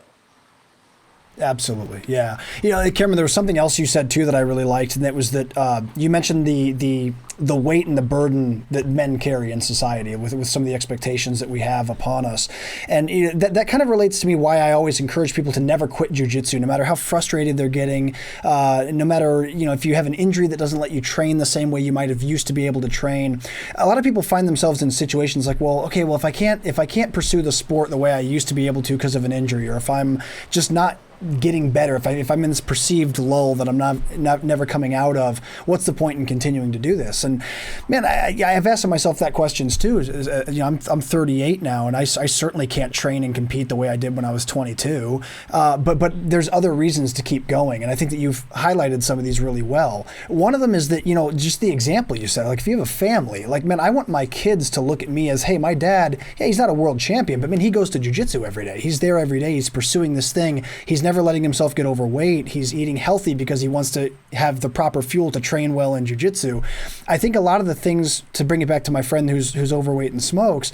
Absolutely, yeah. Cameron, there was something else you said too that I really liked, and that was that you mentioned the weight and the burden that men carry in society with some of the expectations that we have upon us, and that kind of relates to me why I always encourage people to never quit jiu-jitsu, no matter how frustrated they're getting, no matter if you have an injury that doesn't let you train the same way you might have used to be able to train. A lot of people find themselves in situations like, if I can't pursue the sport the way I used to be able to because of an injury, or if I'm just not getting better, if I'm in this perceived lull that I'm never coming out of, what's the point in continuing to do this? And man, I've asked myself that questions too. I'm 38 now, and I certainly can't train and compete the way I did when I was 22. But there's other reasons to keep going, and I think that you've highlighted some of these really well. One of them is that just the example you said. Like, if you have a family, like, man, I want my kids to look at me as, hey, my dad, he's not a world champion, but man, he goes to jiu-jitsu every day. He's there every day. He's pursuing this thing. He's never letting himself get overweight. He's eating healthy because he wants to have the proper fuel to train well in jiu-jitsu. I think a lot of the things, to bring it back to my friend who's overweight and smokes,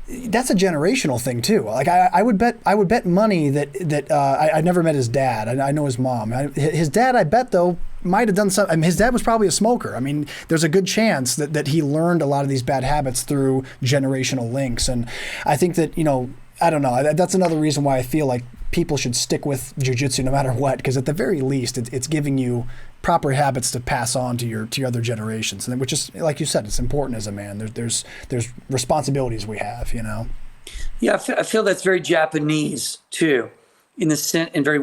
that's a generational thing too. Like I would bet money that I never met his dad. I know his mom. His dad, I bet though, might have done something. I mean, his dad was probably a smoker. I mean, there's a good chance that he learned a lot of these bad habits through generational links. And I think that, I don't know. That's another reason why I feel like people should stick with jiu-jitsu no matter what, because at the very least, it's giving you proper habits to pass on to your other generations, and which is, like you said, it's important as a man. There's responsibilities we have, Yeah, I feel that's very Japanese too, in the and very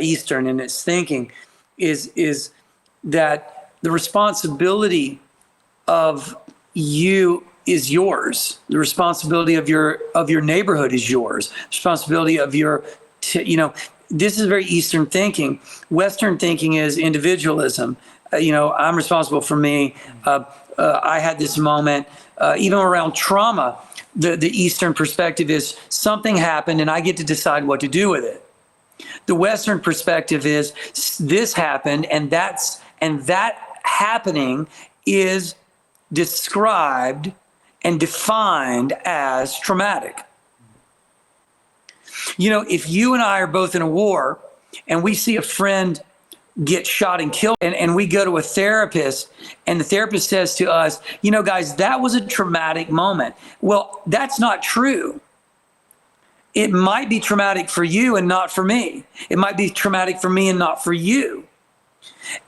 Eastern in its thinking, is that the responsibility of you is yours. The responsibility of your neighborhood is yours. The responsibility of your, this is very Eastern thinking. Western thinking is individualism. I'm responsible for me. I had this moment, even around trauma. The Eastern perspective is something happened and I get to decide what to do with it. The Western perspective is this happened and that happening is described and defined as traumatic. If you and I are both in a war and we see a friend get shot and killed and we go to a therapist and the therapist says to us, guys, that was a traumatic moment. Well, that's not true. It might be traumatic for you and not for me. It might be traumatic for me and not for you.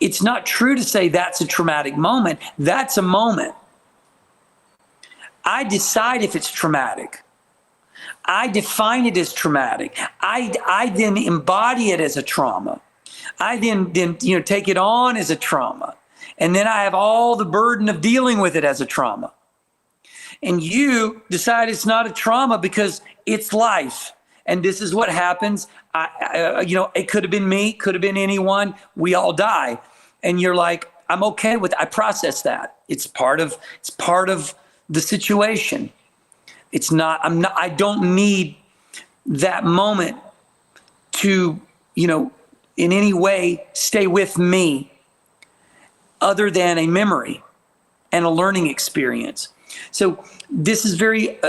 It's not true to say that's a traumatic moment. That's a moment. I decide if it's traumatic. I define it as traumatic. I then embody it as a trauma. I then take it on as a trauma. And then I have all the burden of dealing with it as a trauma. And you decide it's not a trauma because it's life. And this is what happens. It could have been me, could have been anyone. We all die. And you're like, I'm okay with it. I process that. It's part of the situation. I don't need that moment to, in any way stay with me other than a memory and a learning experience. So this is very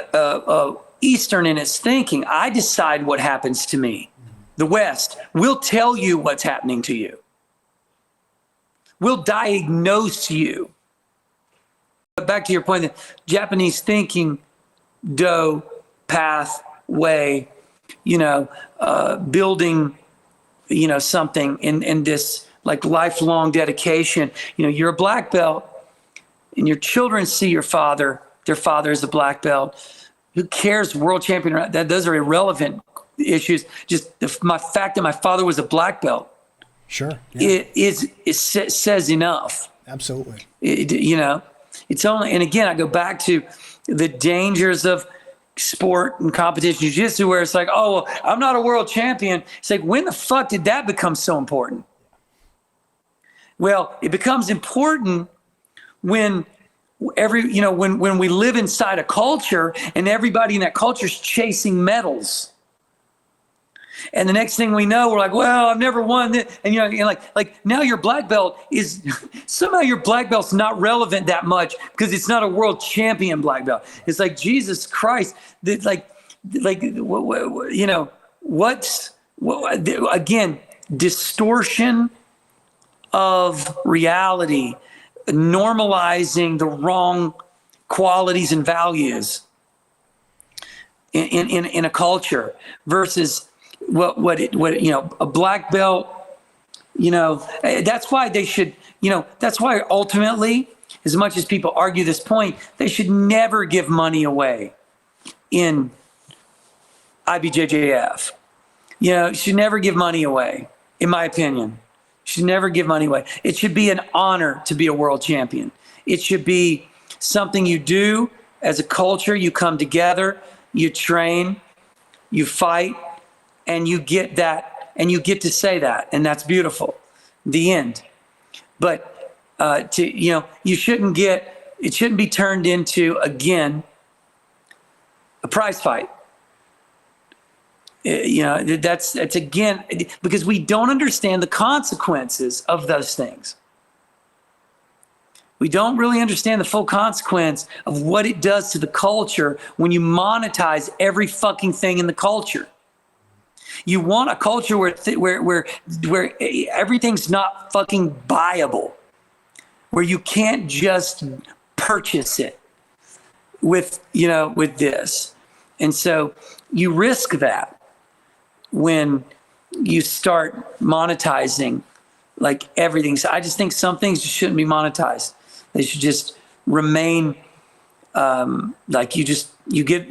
Eastern in its thinking. I decide what happens to me. The West will tell you what's happening to you. We'll diagnose you. But back to your point, the Japanese thinking, do, path, way, building, something in this like lifelong dedication. You're a black belt and your children see their father is a black belt. Who cares, world champion? Those are irrelevant issues. Just my fact that my father was a black belt. Sure. Yeah. It says enough. Absolutely. It's only, and again, I go back to the dangers of sport and competition jiu-jitsu, where it's like, oh, well, I'm not a world champion. It's like, when the fuck did that become so important? Well, it becomes important when when we live inside a culture and everybody in that culture is chasing medals. And the next thing we know, we're like, well, I've never won this. And like now your black belt is somehow your black belt's not relevant that much because it's not a world champion black belt. It's like, Jesus Christ, again, distortion of reality, normalizing the wrong qualities and values in a culture versus a black belt, that's why they should, that's why ultimately, as much as people argue this point, they should never give money away in IBJJF. Should never give money away, in my opinion. Should never give money away. It should be an honor to be a world champion. It should be something you do as a culture. You come together, you train, you fight, and you get that, and you get to say that, and that's beautiful. The end. But it shouldn't be turned into, again, a prize fight. That's again, because we don't understand the consequences of those things. We don't really understand the full consequence of what it does to the culture when you monetize every fucking thing in the culture. You want a culture where everything's not fucking buyable, where you can't just purchase it with this. And so you risk that when you start monetizing like everything. So I just think some things shouldn't be monetized. They should just remain like you get,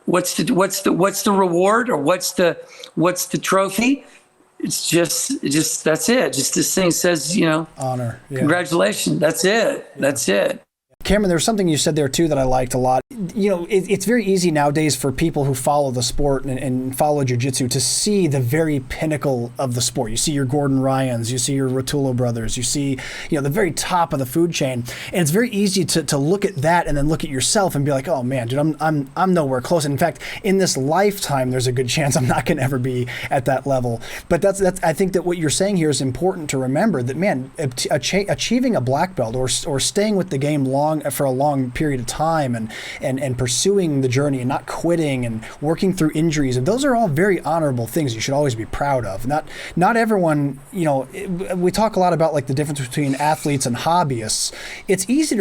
what's the reward, or what's the trophy? It's just that's it. Just this thing says, honor. Yeah. Congratulations. That's it. Yeah. That's it. Cameron, there's something you said there too that I liked a lot. It's very easy nowadays for people who follow the sport and follow jiu-jitsu to see the very pinnacle of the sport. You see your Gordon Ryans, you see your Rotullo brothers, you see, the very top of the food chain. And it's very easy to look at that and then look at yourself and be like, oh man, dude, I'm nowhere close. And in fact, in this lifetime, there's a good chance I'm not going to ever be at that level. But that's I think that what you're saying here is important to remember, that man, achieving a black belt or staying with the game for a long period of time and pursuing the journey and not quitting and working through injuries, and those are all very honorable things you should always be proud of. Not everyone, we talk a lot about like the difference between athletes and hobbyists. It's easy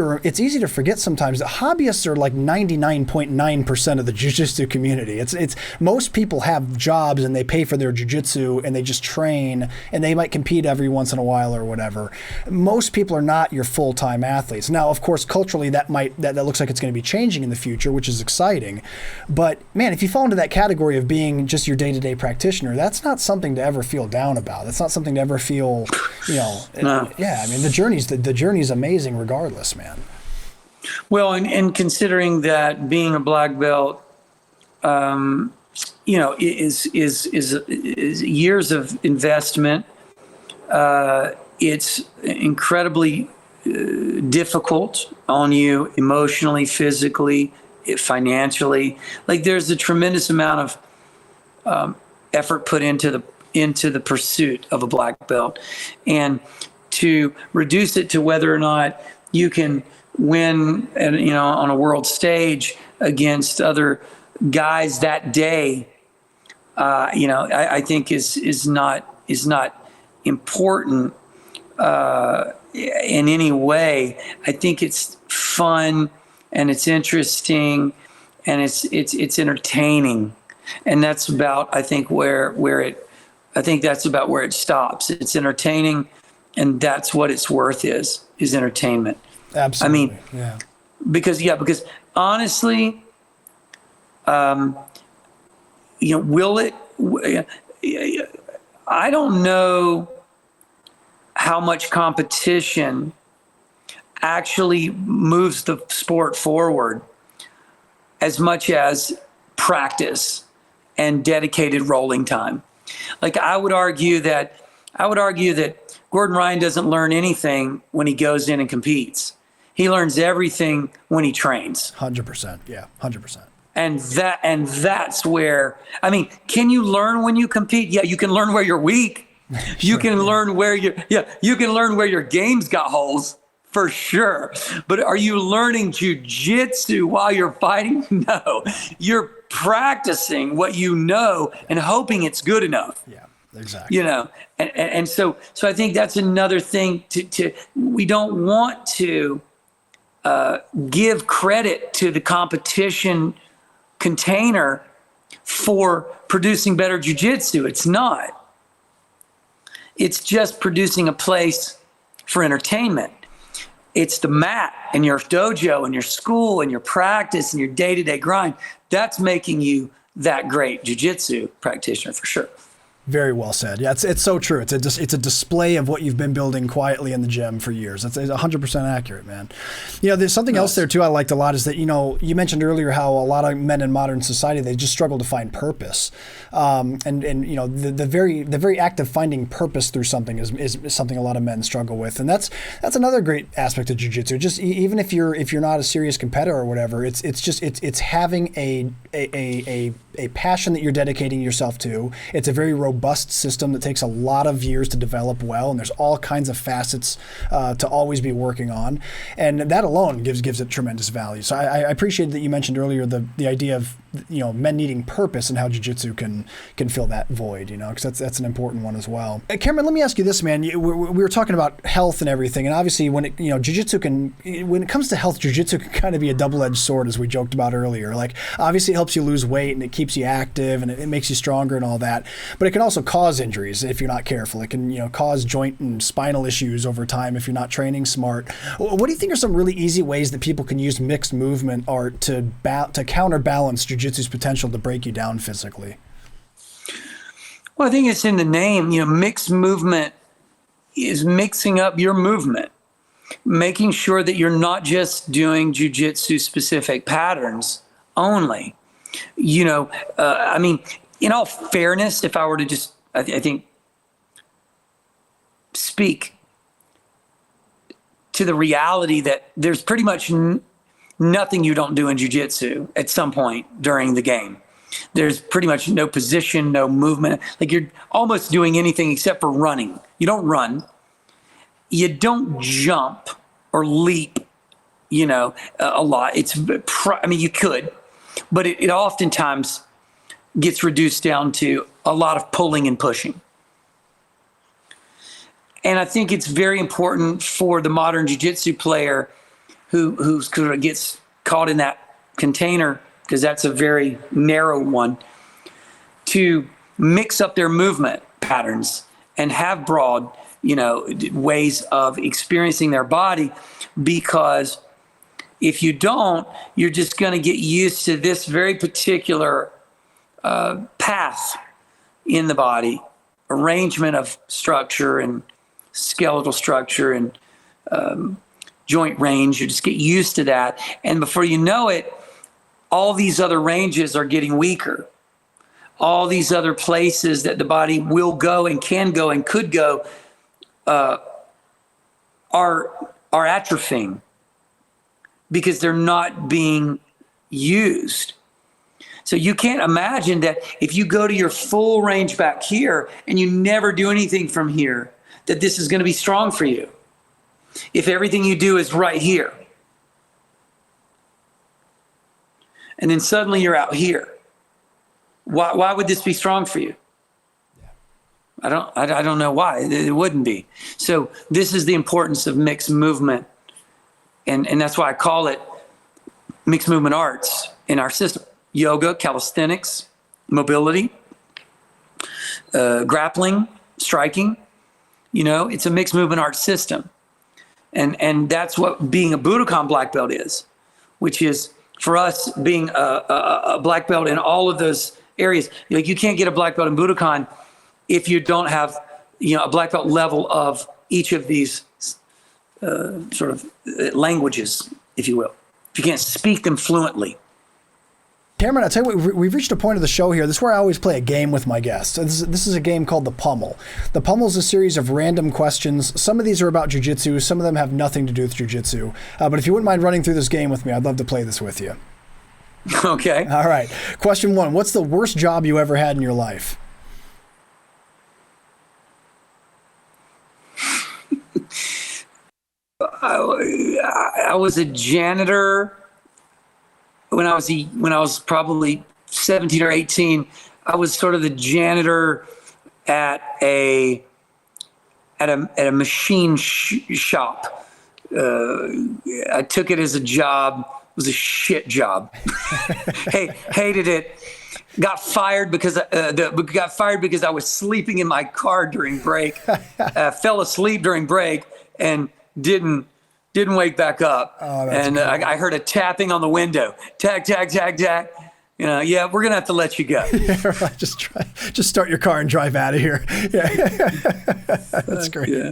to forget sometimes that hobbyists are like 99.9% of the jiu-jitsu community. It's most people have jobs and they pay for their jiu-jitsu and they just train and they might compete every once in a while or whatever. Most people are not your full-time athletes. Now, of course, culturally that looks like it's going to be changing in the future, which is exciting. But man, if you fall into that category of being just your day-to-day practitioner, that's not something to ever feel down about. That's not something to ever feel, No. Yeah, I mean, the journey's amazing regardless, man. Well, and considering that being a black belt, is years of investment. It's incredibly difficult on you emotionally, physically, financially. Like there's a tremendous amount of effort put into the pursuit of a black belt, and to reduce it to whether or not you can win, on a world stage against other guys that day, I think is not important in any way. I think it's fun and it's interesting and it's entertaining, and that's about that's about where it stops. It's entertaining, and that's what its worth is entertainment. Absolutely. I mean, yeah. Because honestly, will it? I don't know how much competition actually moves the sport forward as much as practice and dedicated rolling time. Like I would argue that Gordon Ryan doesn't learn anything when he goes in and competes. He learns everything when he trains. 100%. Yeah, 100%. And that's where, I mean, can you learn when you compete? Yeah, you can learn where you're weak. You can learn where you can learn where your game's got holes, for sure. But are you learning jiu-jitsu while you're fighting? No. You're practicing what you know and hoping it's good enough. Yeah, exactly. And so I think that's another thing we don't want to give credit to the competition container for producing better jiu-jitsu. It's not. It's just producing a place for entertainment. It's the mat and your dojo and your school and your practice and your day-to-day grind. That's making you that great jiu-jitsu practitioner for sure. Very well said. Yeah, it's so true. It's a display of what you've been building quietly in the gym for years. It's 100% accurate, man. There's something else there too I liked a lot is that, you mentioned earlier how a lot of men in modern society, they just struggle to find purpose. The very act of finding purpose through something is something a lot of men struggle with. And that's another great aspect of jiu-jitsu. Just even if you're not a serious competitor or whatever, it's having a a passion that you're dedicating yourself to. It's a very robust system that takes a lot of years to develop well, and there's all kinds of facets to always be working on, and that alone gives it tremendous value. So I appreciate that you mentioned earlier the idea of men needing purpose and how jiu-jitsu can fill that void, because that's an important one as well. Cameron, let me ask you this, man. We were talking about health and everything, and obviously when it comes to health, jiu-jitsu can kind of be a double-edged sword, as we joked about earlier. Like, obviously it helps you lose weight and it keeps you active and it makes you stronger and all that, but it can also cause injuries if you're not careful. It can cause joint and spinal issues over time if you're not training smart. What do you think are some really easy ways that people can use mixed movement art to counterbalance jiu-jitsu's potential to break you down physically? Well, I think it's in the name. Mixed movement is mixing up your movement, making sure that you're not just doing jiu-jitsu specific patterns only. In all fairness, if I were to just, I think, speak to the reality that there's pretty much nothing you don't do in jiu-jitsu at some point during the game. There's pretty much no position, no movement. Like, you're almost doing anything except for running. You don't run. You don't jump or leap, a lot. You could, but it oftentimes gets reduced down to a lot of pulling and pushing. And I think it's very important for the modern jiu-jitsu player who kind of gets caught in that container, because that's a very narrow one, to mix up their movement patterns and have broad, ways of experiencing their body. Because if you don't, you're just going to get used to this very particular path in the body, arrangement of structure and skeletal structure and joint range. You just get used to that. And before you know it, all these other ranges are getting weaker. All these other places that the body will go and can go and could go are atrophying because they're not being used. So you can't imagine that if you go to your full range back here and you never do anything from here, that this is going to be strong for you. If everything you do is right here, and then suddenly you're out here, why would this be strong for you? I don't know why it wouldn't be. So this is the importance of mixed movement, and that's why I call it mixed movement arts in our system. Yoga, calisthenics, mobility, grappling, striking. It's a mixed movement arts system. And that's what being a Budokan black belt is, which is, for us, being a black belt in all of those areas. Like, you can't get a black belt in Budokan if you don't have, a black belt level of each of these sort of languages, if you will. If you can't speak them fluently. Cameron, I'll tell you what, we've reached a point of the show here. This is where I always play a game with my guests. This is a game called The Pummel. The Pummel is a series of random questions. Some of these are about jiu-jitsu. Some of them have nothing to do with jiu-jitsu. But if you wouldn't mind running through this game with me, I'd love to play this with you. Okay. All right. Question 1. What's the worst job you ever had in your life? I was a janitor. When I was probably 17 or 18, I was sort of the janitor at a machine shop. I took it as a job. It was a shit job. Hated it. Got fired because I was sleeping in my car during break. Fell asleep during break and didn't wake back up. Oh, and I heard a tapping on the window. Tag, tag, tag, tag. Yeah, we're gonna have to let you go. Yeah, right. Just start your car and drive out of here. Yeah. That's great. Yeah.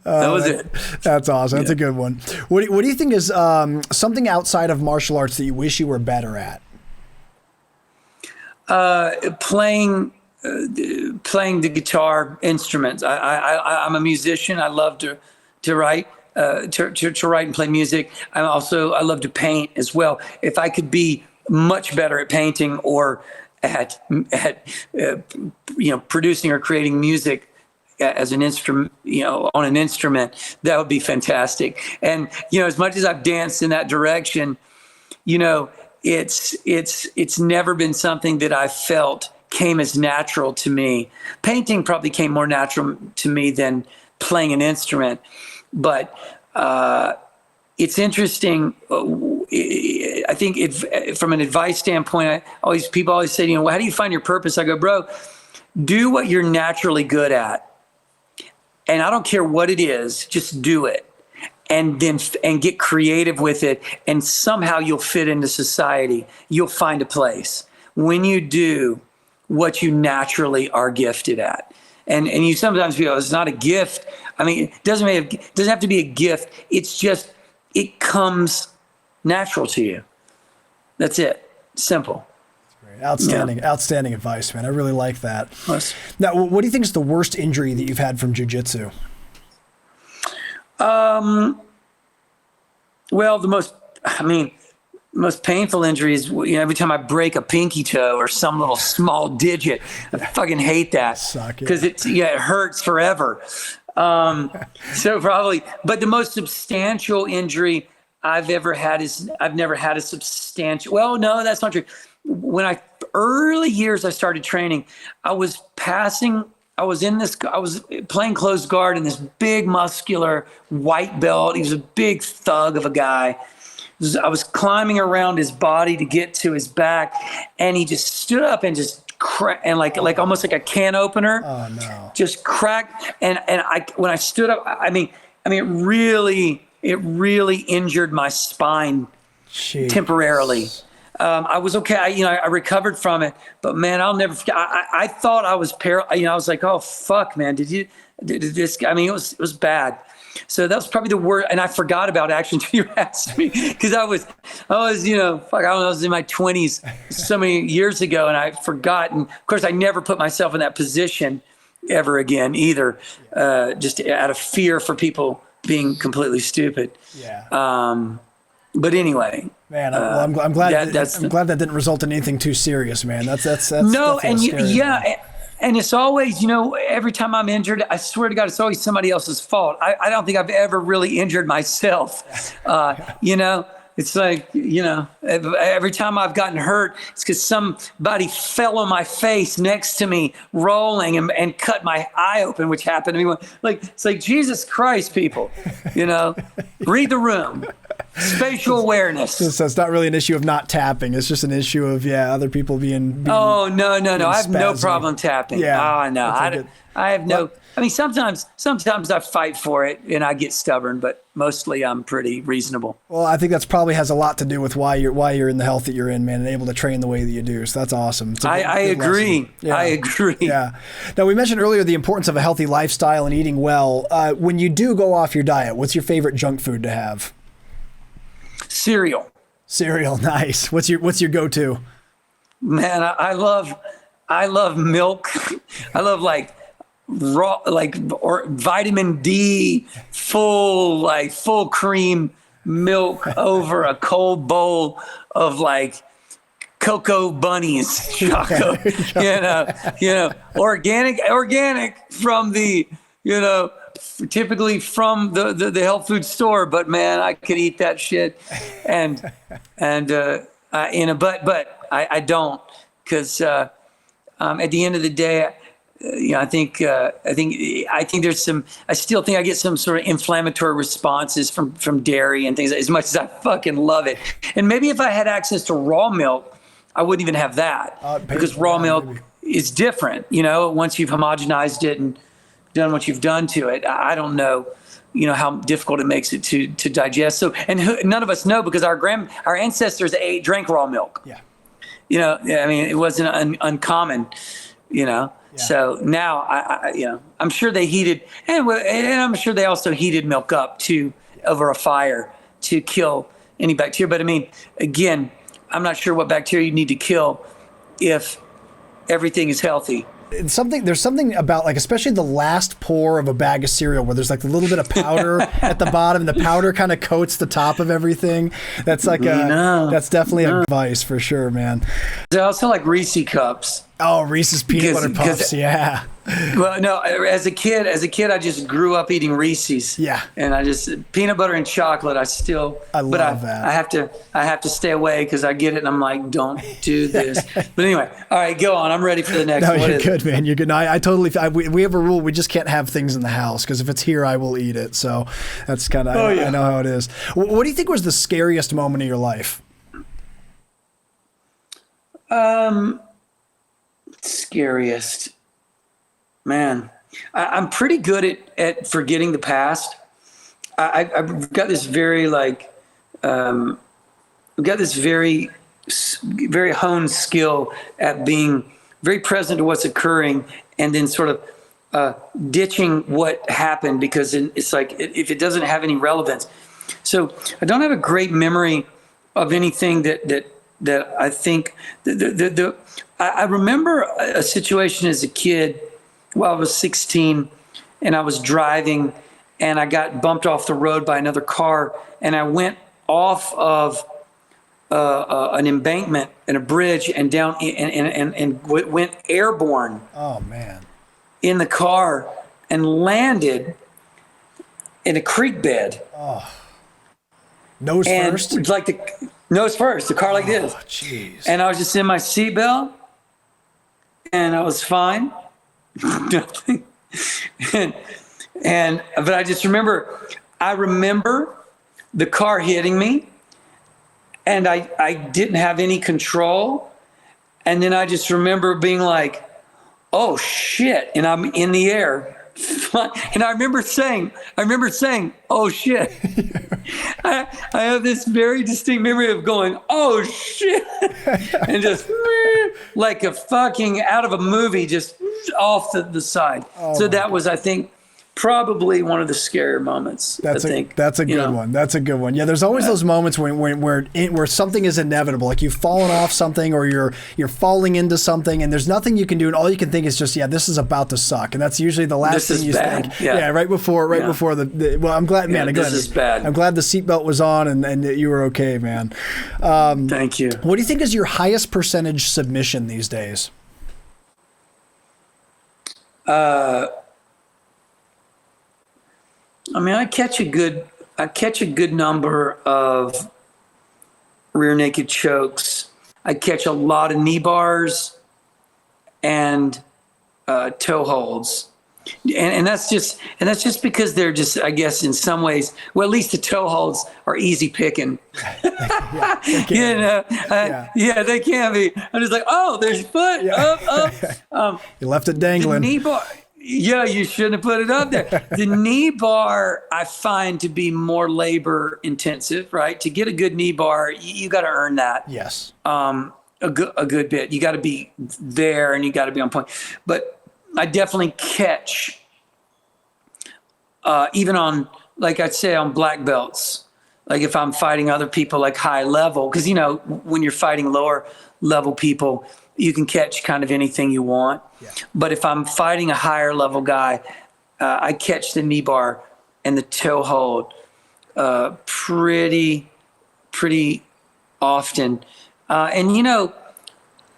That was it. That's awesome. That's a good one. What do you think is something outside of martial arts that you wish you were better at? Playing the guitar instruments. I'm a musician. I love to write. To write and play music. I love to paint as well. If I could be much better at painting or producing or creating music as an instrument, on an instrument, that would be fantastic. And, as much as I've danced in that direction, it's never been something that I felt came as natural to me. Painting probably came more natural to me than playing an instrument. But it's interesting. I think from an advice standpoint, people always say, how do you find your purpose? I go, bro, do what you're naturally good at. And I don't care what it is, just do it. And get creative with it. And somehow you'll fit into society. You'll find a place when you do what you naturally are gifted at. And you sometimes feel it's not a gift. I mean, it doesn't have to be a gift. It's just, it comes natural to you. That's it. Simple. Outstanding advice, man. I really like that. Yes. Now, what do you think is the worst injury that you've had from jiu-jitsu? Well, the most painful injury is, every time I break a pinky toe or some little small digit. I fucking hate that because it hurts forever. So probably, but the most substantial injury I've ever had is I've never had a substantial. Well, no, that's not true. When early years I started training, I was playing closed guard in this big muscular white belt. He was a big thug of a guy. I was climbing around his body to get to his back, and he just stood up and just and like almost like a can opener. Oh no! Just cracked, and when I stood up, I mean, it really injured my spine. Jeez. Temporarily. I was okay. I recovered from it, but man, I'll never forget. I thought I was paralyzed. I was like, oh fuck, man, did this? I mean, it was bad. So that was probably the worst. And I forgot about it actually until you asked me, because I was, I was in my 20s so many years ago, and I forgot. And of course, I never put myself in that position ever again either, just out of fear for people being completely stupid. Yeah. But anyway. Man, I'm glad I'm glad that didn't result in anything too serious, man. That's no, and scary, and it's always, every time I'm injured, I swear to God, it's always somebody else's fault. I don't think I've ever really injured myself. It's like, every time I've gotten hurt, it's because somebody fell on my face next to me, rolling and cut my eye open, which happened to me. It's like, Jesus Christ, people, read the room. Spatial awareness. So it's not really an issue of not tapping. It's just an issue of other people being oh no! I have no problem tapping. Yeah. Oh no, I have no. I mean, sometimes I fight for it and I get stubborn, but mostly I'm pretty reasonable. Well, I think that's probably has a lot to do with why you're in the health that you're in, man, and able to train the way that you do. So that's awesome. I agree. Yeah. I agree. Yeah. Now, we mentioned earlier the importance of a healthy lifestyle and eating well. When you do go off your diet, what's your favorite junk food to have? Cereal, nice. What's your go-to? Man, I love milk. I love raw, or vitamin D, full cream milk over a cold bowl of cocoa bunnies, chocolate. Organic from the typically from the health food store, but man, I could eat that shit, but I don't, because at the end of the day, I think there's I still think I get some sort of inflammatory responses from dairy and things, as much as I fucking love it. And maybe if I had access to raw milk, I wouldn't even have that, because raw milk is different, once you've homogenized it and done what you've done to it. I don't know, how difficult it makes it to digest. So, and none of us know, because our ancestors drank raw milk. Yeah. I mean, it wasn't uncommon, Yeah. So now I'm sure they heated, and I'm sure they also heated milk up over a fire to kill any bacteria. But I mean, again, I'm not sure what bacteria you need to kill if everything is healthy. There's something about, like, especially the last pour of a bag of cereal where there's like a little bit of powder at the bottom, and the powder kind of coats the top of everything. That's like that's definitely a vice for sure, man. I also like Reese cups. Oh, Reese's peanut butter puffs, yeah. Well, no, as a kid, I just grew up eating Reese's. Yeah. And I just peanut butter and chocolate. I love that. I have to stay away because I get it and I'm like, don't do this. But anyway, all right, go on. I'm ready for the next one. No, you're good, man. You're good. No, I totally. We have a rule. We just can't have things in the house because if it's here, I will eat it. So that's kind of. I know how it is. What do you think was the scariest moment of your life? Scariest. Man, I'm pretty good at forgetting the past. I've got this very I've got this very honed skill at being very present to what's occurring and then sort of ditching what happened because it's like if it doesn't have any relevance. So I don't have a great memory of anything that I think. I remember a situation as a kid. Well, I was 16 and I was driving and I got bumped off the road by another car and I went off of an embankment and a bridge and down and went airborne. Oh, man. In the car and landed in a creek bed. Oh. Nose first? Like nose first, the car like this. Jeez. And I was just in my seatbelt and I was fine. Nothing. But I just remember the car hitting me and I didn't have any control. And then I just remember being like, oh shit. And I'm in the air. And I remember saying, oh shit. I have this very distinct memory of going, oh shit. And just like a fucking out of a movie, just off the side. Oh, so that was, I think, probably one of the scarier moments. That's a good one. That's a good one. Yeah, there's always those moments where something is inevitable, like you've fallen off something or you're falling into something, and there's nothing you can do, and all you can think is just, this is about to suck, and that's usually the last thing you think. Yeah, right before the. Well, I'm glad, man. Again, this is bad. I'm glad the seatbelt was on and that you were okay, man. Thank you. What do you think is your highest percentage submission these days? I mean, I catch a good number of rear naked chokes. I catch a lot of knee bars and toe holds, and that's just because they're just, I guess, in some ways. Well, at least the toe holds are easy picking. They can be. I'm just like, oh, there's foot up. You left it dangling. The knee bar. Yeah, you shouldn't have put it up there. The knee bar, I find to be more labor intensive, right? To get a good knee bar, you got to earn that. Yes. A good bit. You got to be there and you got to be on point. But I definitely catch, even on, like I'd say, on black belts. Like if I'm fighting other people like high level, because when you're fighting lower level people, you can catch kind of anything you want. Yeah. But if I'm fighting a higher level guy, I catch the knee bar and the toe hold pretty often. And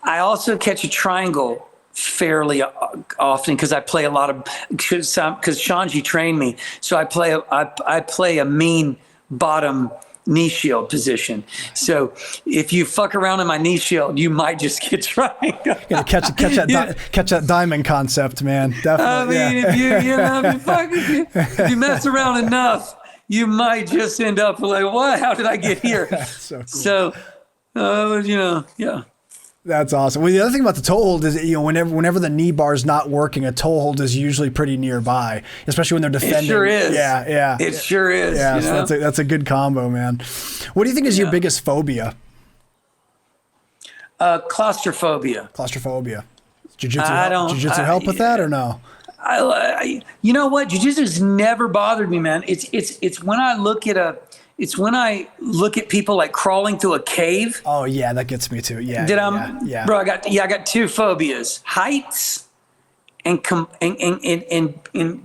I also catch a triangle fairly often because I play a lot of, because Shanji trained me. So I play a mean bottom knee shield position. So if you fuck around in my knee shield, you might just get triangle. Catch that diamond concept, man. Definitely. I mean, if you mess around enough, you might just end up like, what? How did I get here? So cool. Yeah. That's awesome. Well, the other thing about the toe hold is, whenever the knee bar is not working, a toe hold is usually pretty nearby, especially when they're defending. It sure is. Yeah. It sure is. Yeah, so that's a good combo, man. What do you think is your biggest phobia? Claustrophobia. Jiu-Jitsu help with that or no? You know what? Jiu-Jitsu's never bothered me, man. It's when I look at people like crawling through a cave. Oh yeah, that gets me too. Yeah. Bro, I got two phobias: heights and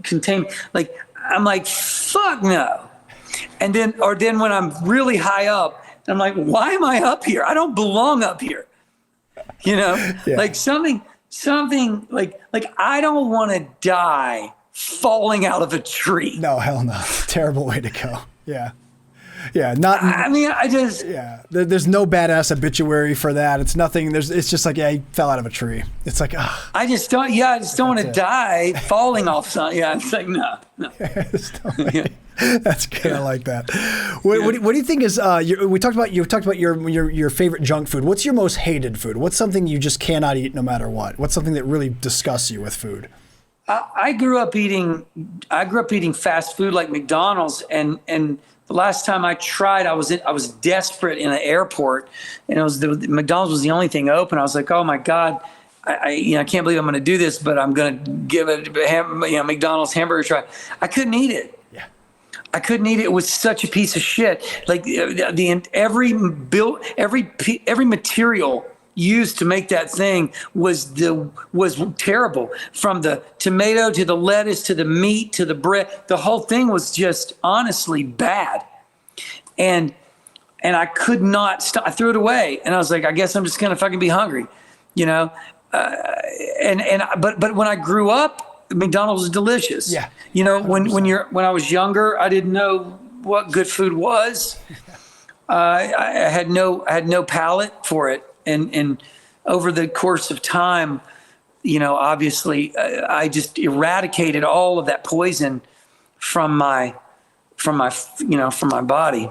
contain. Like, I'm like, fuck no. And then when I'm really high up, I'm like, why am I up here? I don't belong up here. You know, like something like I don't want to die falling out of a tree. No, hell no. Terrible way to go. Yeah. Yeah. Not, I mean, there's no badass obituary for that. It's nothing. It's just like, yeah, he fell out of a tree. It's like, I just don't want to die falling off something. Yeah. It's like, no. That's good. I like that. What do you think is? You talked about your favorite junk food. What's your most hated food? What's something you just cannot eat no matter what? What's something that really disgusts you with food? I grew up eating fast food like McDonald's, and the last time I tried, I was desperate in an airport, and McDonald's was the only thing open. I was like, oh my God. I can't believe I'm going to do this, but I'm going to give it McDonald's hamburger try. I couldn't eat it. Yeah. I couldn't eat it. It was such a piece of shit. Like every material used to make that thing was terrible. From the tomato to the lettuce to the meat to the bread, the whole thing was just honestly bad. And I could not stop. I threw it away, and I was like, I guess I'm just going to fucking be hungry, you know. But when I grew up, McDonald's was delicious. Yeah. You know, when I was younger, I didn't know what good food was. I had no palate for it, and over the course of time, you know, obviously, I just eradicated all of that poison from my body.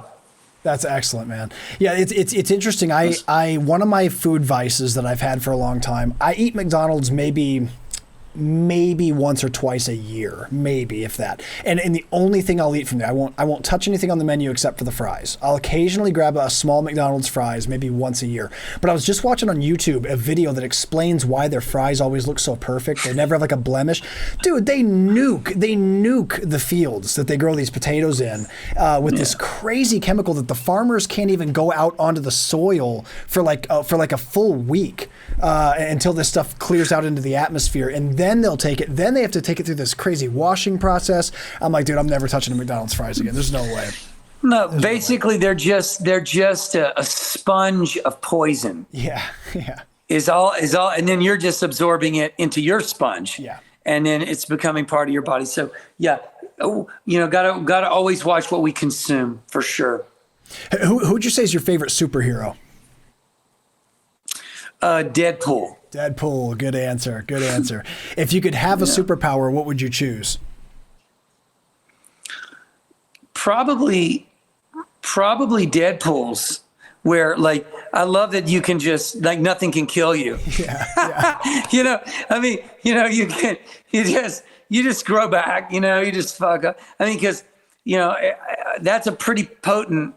That's excellent, man. Yeah, it's interesting. I one of my food vices that I've had for a long time, I eat McDonald's maybe once or twice a year, maybe if that. And the only thing I'll eat from there, I won't touch anything on the menu except for the fries. I'll occasionally grab a small McDonald's fries, maybe once a year. But I was just watching on YouTube a video that explains why their fries always look so perfect. They never have like a blemish. Dude, they nuke the fields that they grow these potatoes in with this crazy chemical that the farmers can't even go out onto the soil for like a full week until this stuff clears out into the atmosphere, and then they'll take it. Then they have to take it through this crazy washing process. I'm like, dude, I'm never touching a McDonald's fries again. There's no way. No, basically they're just a sponge of poison. Yeah. Is all, and then you're just absorbing it into your sponge. Yeah. And then it's becoming part of your body. So yeah, you know, gotta always watch what we consume for sure. Who'd you say is your favorite superhero? Deadpool. Deadpool. Good answer. If you could have a superpower, what would you choose? Probably Deadpool's, where like, I love that you can just, like, nothing can kill you. Yeah. You know, I mean, you know, you just grow back, you know, you just fuck up. I mean, because, you know, that's a pretty potent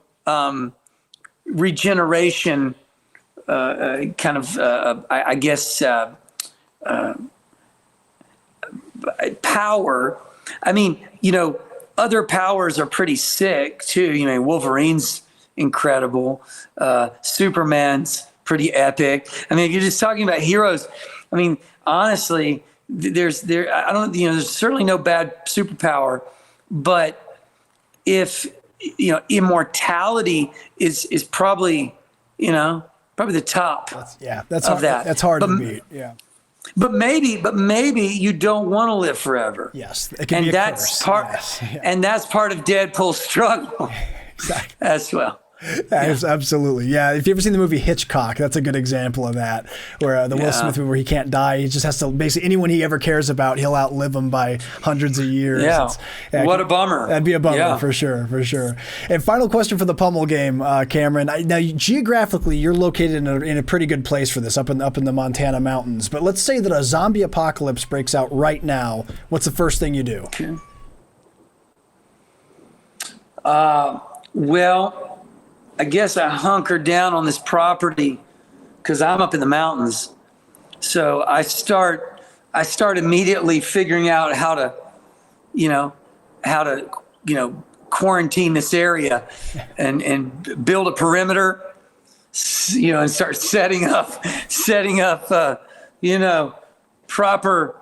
regeneration kind of, I guess, power. I mean, you know, other powers are pretty sick too. You know, Wolverine's incredible. Superman's pretty epic. I mean, if you're just talking about heroes, I mean, honestly, there's certainly no bad superpower, but if, you know, immortality is probably, you know, probably the top. That's hard. That's hard to beat. Yeah. But maybe you don't want to live forever. Yes, it can be a curse. And that's part of Deadpool's struggle. Exactly. As well. Absolutely. Yeah. If you ever seen the movie Hitchcock, that's a good example of that, where the Will Smith movie where he can't die. He just has to basically, anyone he ever cares about, he'll outlive them by hundreds of years. Yeah. What a bummer. That'd be a bummer for sure. And final question for the pummel game, Cameron. Now, geographically, you're located in a pretty good place for this, up in the Montana mountains. But let's say that a zombie apocalypse breaks out right now. What's the first thing you do? Okay. Well, I guess I hunkered down on this property because I'm up in the mountains. So I start immediately figuring out how to quarantine this area and build a perimeter, you know, and start setting up, proper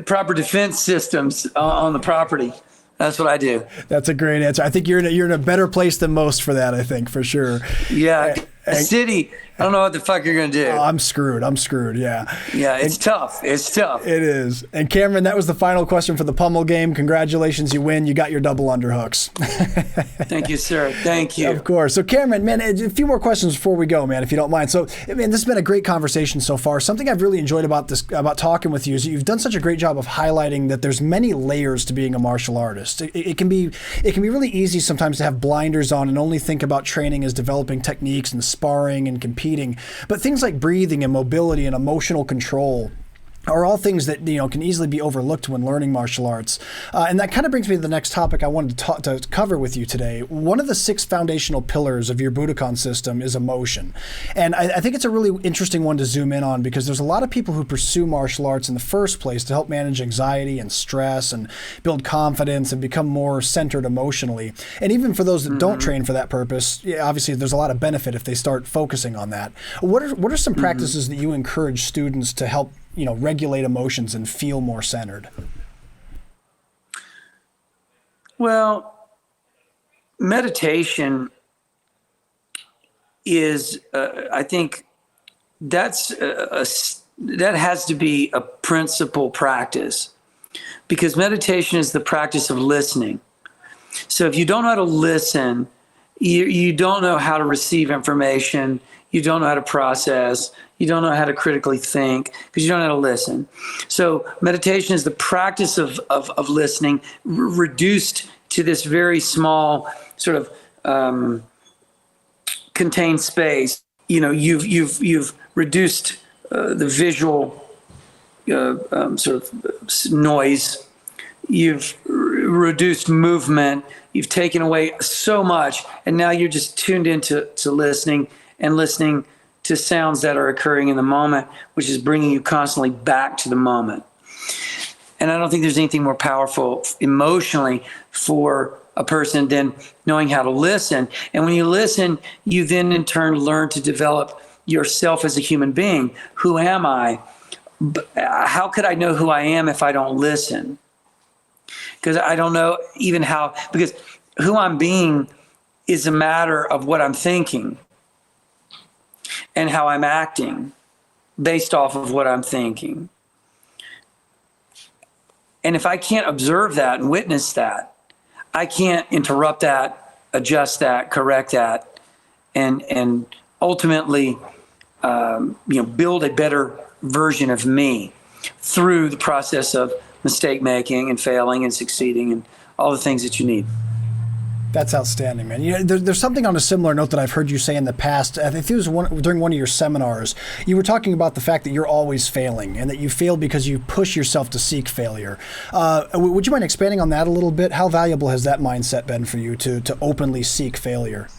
proper defense systems on the property. That's what I do. That's a great answer. I think you're in a better place than most for that. I think for sure. Yeah, city. I don't know what the fuck you're gonna do. I'm screwed. Yeah. Yeah, it's tough. It's tough. It is. And Cameron, that was the final question for the Pummel game. Congratulations, you win. You got your double underhooks. Thank you, sir. Thank you. Of course. So Cameron, man, a few more questions before we go, man, if you don't mind. So, man, this has been a great conversation so far. Something I've really enjoyed about talking with you is you've done such a great job of highlighting that there's many layers to being a martial artist. It can be really easy sometimes to have blinders on and only think about training as developing techniques and sparring and competing. But things like breathing and mobility and emotional control are all things that can easily be overlooked when learning martial arts. And that kind of brings me to the next topic I wanted to cover with you today. One of the 6 foundational pillars of your Budokan system is emotion. And I think it's a really interesting one to zoom in on because there's a lot of people who pursue martial arts in the first place to help manage anxiety and stress and build confidence and become more centered emotionally. And even for those that don't train for that purpose, obviously there's a lot of benefit if they start focusing on that. What are some practices that you encourage students to help regulate emotions and feel more centered? Well, meditation is, I think that has to be a principal practice because meditation is the practice of listening. So if you don't know how to listen, you don't know how to receive information, you don't know how to process, you don't know how to critically think because you don't know how to listen. So meditation is the practice of listening reduced to this very small sort of contained space. You've reduced the visual sort of noise. You've reduced movement. You've taken away so much, and now you're just tuned into listening and listening to sounds that are occurring in the moment, which is bringing you constantly back to the moment. And I don't think there's anything more powerful emotionally for a person than knowing how to listen. And when you listen, you then in turn learn to develop yourself as a human being. Who am I? How could I know who I am if I don't listen? Because I don't know even how, because who I'm being is a matter of what I'm thinking and how I'm acting based off of what I'm thinking. And if I can't observe that and witness that, I can't interrupt that, adjust that, correct that, and ultimately, build a better version of me through the process of mistake making and failing and succeeding and all the things that you need. That's outstanding, man. There's something on a similar note that I've heard you say in the past. I think it was during one of your seminars. You were talking about the fact that you're always failing and that you fail because you push yourself to seek failure. Would you mind expanding on that a little bit? How valuable has that mindset been for you to openly seek failure?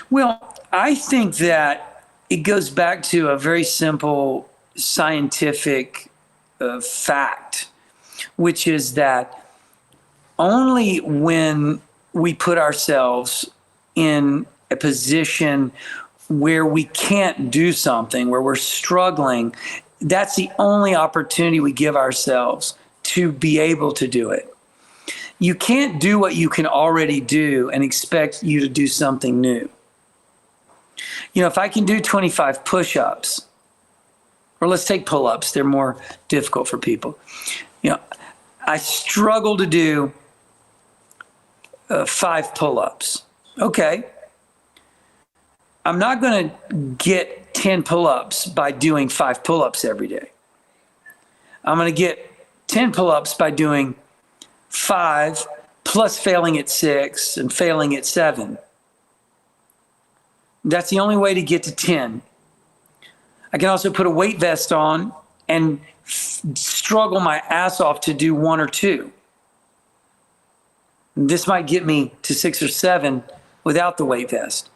Well, I think that it goes back to a very simple scientific fact, which is that only when we put ourselves in a position where we can't do something, where we're struggling, that's the only opportunity we give ourselves to be able to do it. You can't do what you can already do and expect you to do something new. If I can do 25 push-ups, or let's take pull-ups, they're more difficult for people. I struggle to do 5 pull-ups. Okay. I'm not going to get 10 pull-ups by doing 5 pull-ups every day. I'm going to get 10 pull-ups by doing 5 plus failing at 6 and failing at 7. That's the only way to get to 10. I can also put a weight vest on and struggle my ass off to do 1 or 2. This might get me to 6 or 7 without the weight vest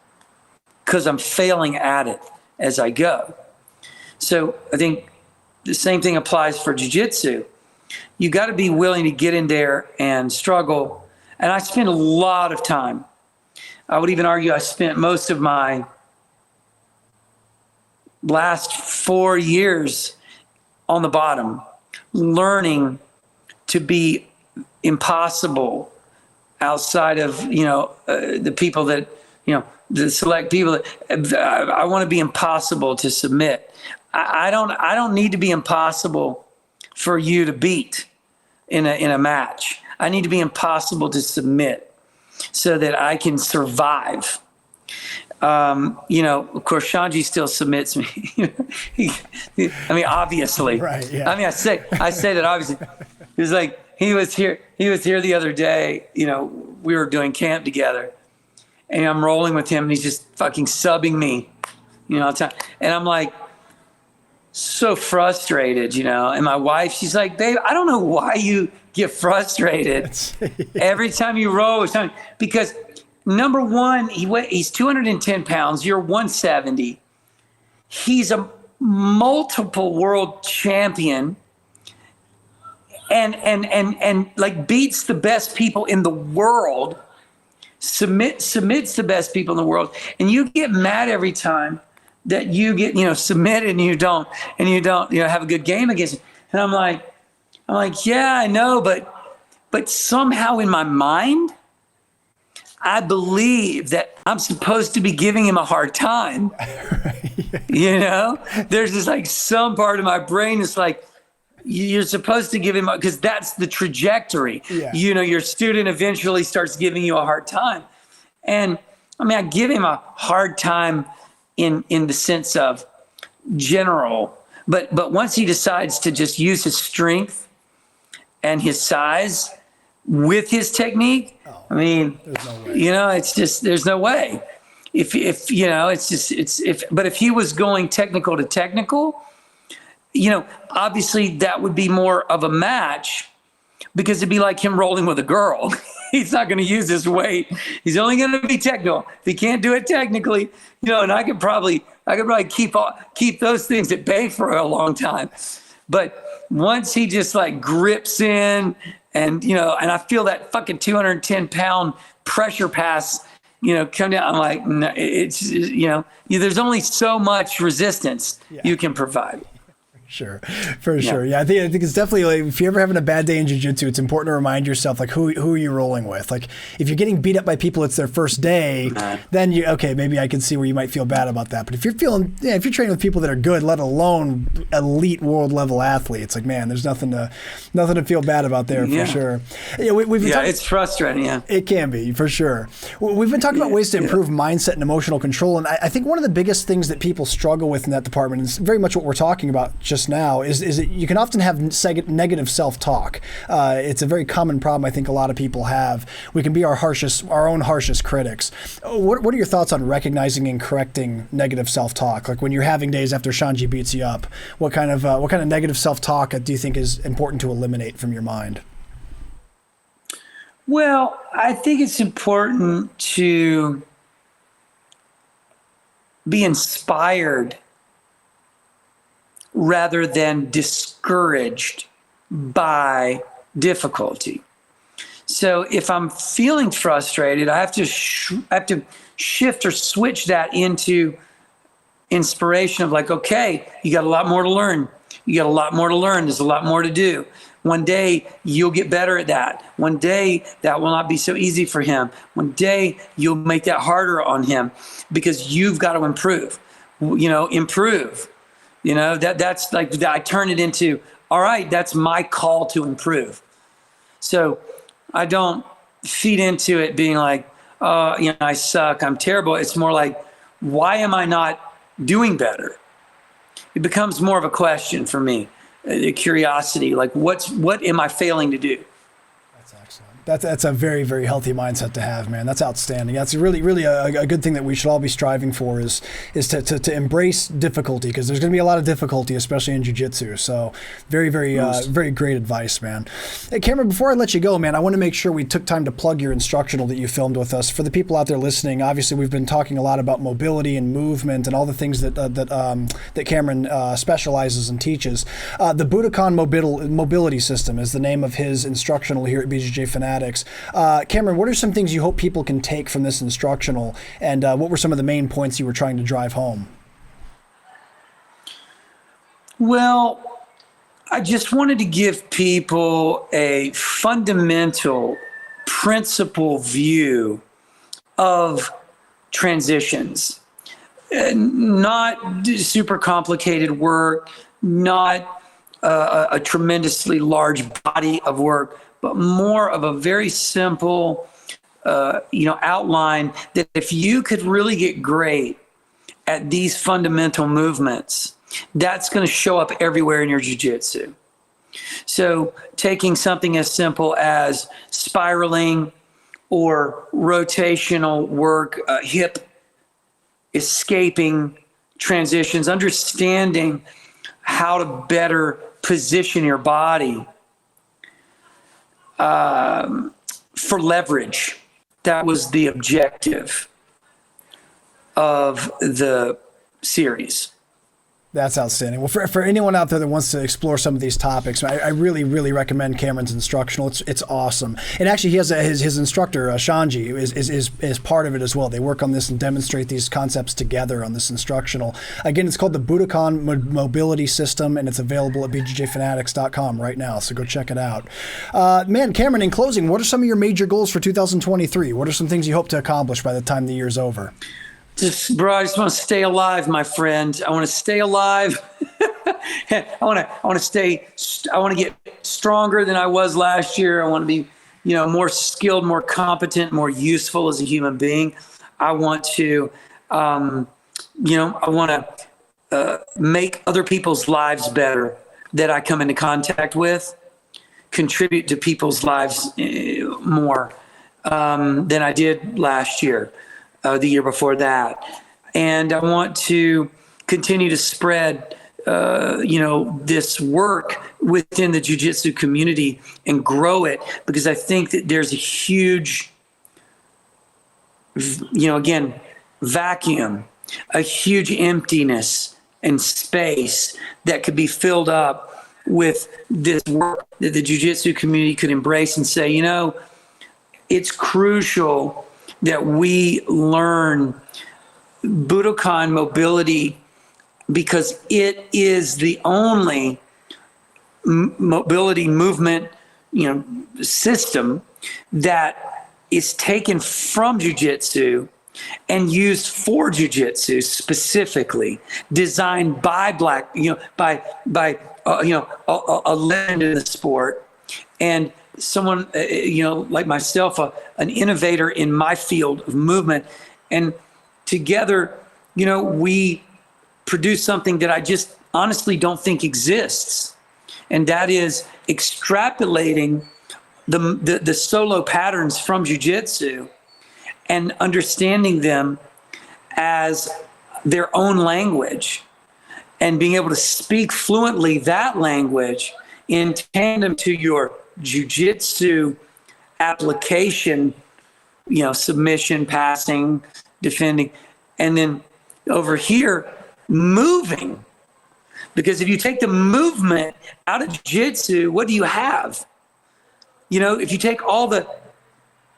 because I'm failing at it as I go. So I think the same thing applies for jiu-jitsu. You got to be willing to get in there and struggle. And I spend a lot of time. I would even argue I spent most of my last 4 years on the bottom, learning to be impossible outside of, the people that, the select people that I want to be impossible to submit. I don't need to be impossible for you to beat in a match. I need to be impossible to submit so that I can survive. Of course, Shanji still submits me. Obviously. Right, yeah. I say that obviously. It's like he was here the other day, we were doing camp together, and I'm rolling with him, and he's just fucking subbing me, all the time. And I'm like, so frustrated, and my wife, she's like, babe, I don't know why you get frustrated every time you roll with something, because number one, he's 210 pounds, you're 170. He's a multiple world champion and like beats the best people in the world, submits the best people in the world, and you get mad every time that you get, submitted and you don't, have a good game against him. And I'm like, yeah, I know, but somehow in my mind, I believe that I'm supposed to be giving him a hard time. There's just like some part of my brain is like, you're supposed to give him, because that's the trajectory. Yeah. Your student eventually starts giving you a hard time. And I give him a hard time in the sense of general, but once he decides to just use his strength and his size with his technique, there's no way. It's just, there's no way. But if he was going technical to technical, obviously that would be more of a match, because it'd be like him rolling with a girl. He's not going to use his weight. He's only going to be technical. If he can't do it technically, and I could probably keep those things at bay for a long time. But once he just like grips in and I feel that fucking 210 pound pressure pass, come down, I'm like, no, it's, there's only so much resistance you can provide. Sure, for sure. Yeah, I think it's definitely like, if you're ever having a bad day in jiu-jitsu, it's important to remind yourself, like, who are you rolling with? Like, if you're getting beat up by people, it's their first day, then maybe I can see where you might feel bad about that. But if you're training with people that are good, let alone elite world level athletes, like, man, there's nothing to feel bad about there, for sure. It's frustrating. Yeah, it can be, for sure. We've been talking about ways to improve mindset and emotional control, and I think one of the biggest things that people struggle with in that department is very much what we're talking about just now, is that you can often have negative self-talk. It's a very common problem I think a lot of people have. We can be our own harshest critics. What are your thoughts on recognizing and correcting negative self-talk? Like when you're having days after Shanji beats you up, what kind of negative self-talk do you think is important to eliminate from your mind? Well, I think it's important to be inspired rather than discouraged by difficulty. So if I'm feeling frustrated, I have to shift or switch that into inspiration of like, okay, you got a lot more to learn. You got a lot more to learn. There's a lot more to do. One day you'll get better at that. One day that will not be so easy for him. One day you'll make that harder on him because you've got to improve. Improve. That's like, I turn it into, all right, that's my call to improve. So I don't feed into it being like, I suck, I'm terrible. It's more like, why am I not doing better? It becomes more of a question for me, a curiosity, like what am I failing to do? That's excellent. That's a very, very healthy mindset to have, man. That's outstanding. That's really, really a good thing that we should all be striving for is to embrace difficulty, because there's going to be a lot of difficulty, especially in jiu-jitsu. So very, very, very great advice, man. Hey, Cameron, before I let you go, man, I want to make sure we took time to plug your instructional that you filmed with us. For the people out there listening, obviously we've been talking a lot about mobility and movement and all the things that Cameron specializes and teaches. The Budokan Mobility System is the name of his instructional here at BJJ Fanatics. Cameron, what are some things you hope people can take from this instructional, and what were some of the main points you were trying to drive home? Well, I just wanted to give people a fundamental principle view of transitions. Not super complicated work, not a tremendously large body of work, but more of a very simple, outline that if you could really get great at these fundamental movements, that's going to show up everywhere in your jiu-jitsu. So taking something as simple as spiraling or rotational work, hip escaping transitions, understanding how to better position your body for leverage. That was the objective of the series. That's outstanding. Well, for anyone out there that wants to explore some of these topics, I really, really recommend Cameron's instructional. It's awesome. And actually, he has his instructor, Shanji, is part of it as well. They work on this and demonstrate these concepts together on this instructional. Again, it's called the Budokan Mobility System, and it's available at bjjfanatics.com right now, so go check it out. Man, Cameron, in closing, what are some of your major goals for 2023? What are some things you hope to accomplish by the time the year's over? I just want to stay alive, my friend. I want to stay alive. I want to get stronger than I was last year. I want to be, more skilled, more competent, more useful as a human being. I want to, I want to make other people's lives better that I come into contact with, contribute to people's lives more than I did last year. The year before that. And I want to continue to spread, this work within the jiu-jitsu community and grow it, because I think that there's a huge, vacuum, a huge emptiness and space that could be filled up with this work that the jiu-jitsu community could embrace and say, it's crucial that we learn Budokan mobility, because it is the only mobility movement, system that is taken from jiu-jitsu and used for jiu-jitsu specifically, designed by by a legend in the sport, and someone, like myself, an innovator in my field of movement. And together, we produce something that I just honestly don't think exists. And that is extrapolating the solo patterns from jiu-jitsu and understanding them as their own language and being able to speak fluently that language in tandem to your jiu-jitsu application, submission, passing, defending, and then over here, moving. Because if you take the movement out of jiu-jitsu, what do you have? If you take all the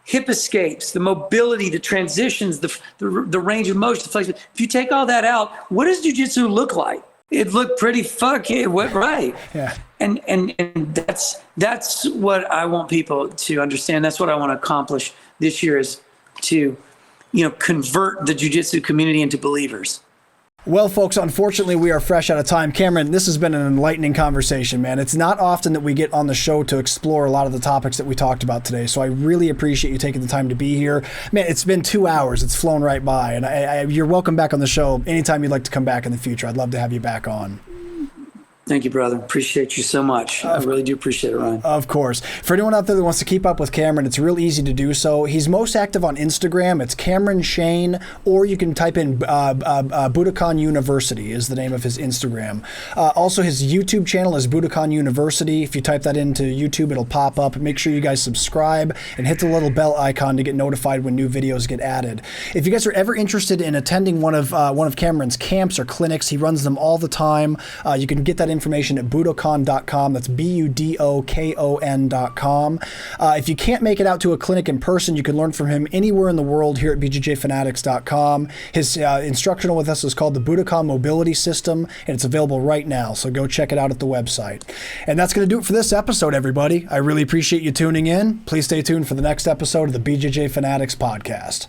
hip escapes, the mobility, the transitions, the range of motion, the flexibility, if you take all that out, what does jiu-jitsu look like? It looked pretty right. Yeah. And that's what I want people to understand. That's what I want to accomplish this year, is to, convert the jiu-jitsu community into believers. Well, folks, unfortunately, we are fresh out of time. Cameron, this has been an enlightening conversation, man. It's not often that we get on the show to explore a lot of the topics that we talked about today, so I really appreciate you taking the time to be here. Man, it's been 2 hours. It's flown right by, and you're welcome back on the show anytime you'd like to come back in the future. I'd love to have you back on. Thank you, brother. Appreciate you so much. I really do appreciate it, Ryan. Of course. For anyone out there that wants to keep up with Cameron, it's real easy to do so. He's most active on Instagram. It's Cameron Shayne, or you can type in Budokan University is the name of his Instagram. Also, his YouTube channel is Budokan University. If you type that into YouTube, it'll pop up. Make sure you guys subscribe and hit the little bell icon to get notified when new videos get added. If you guys are ever interested in attending one of Cameron's camps or clinics, he runs them all the time. You can get that information at budokon.com. That's BUDOKON.com. If you can't make it out to a clinic in person, you can learn from him anywhere in the world here at BJJFanatics.com. His instructional with us is called the Budokon Mobility System, and it's available right now, so go check it out at the website. And that's going to do it for this episode, everybody. I really appreciate you tuning in. Please stay tuned for the next episode of the BJJ Fanatics podcast.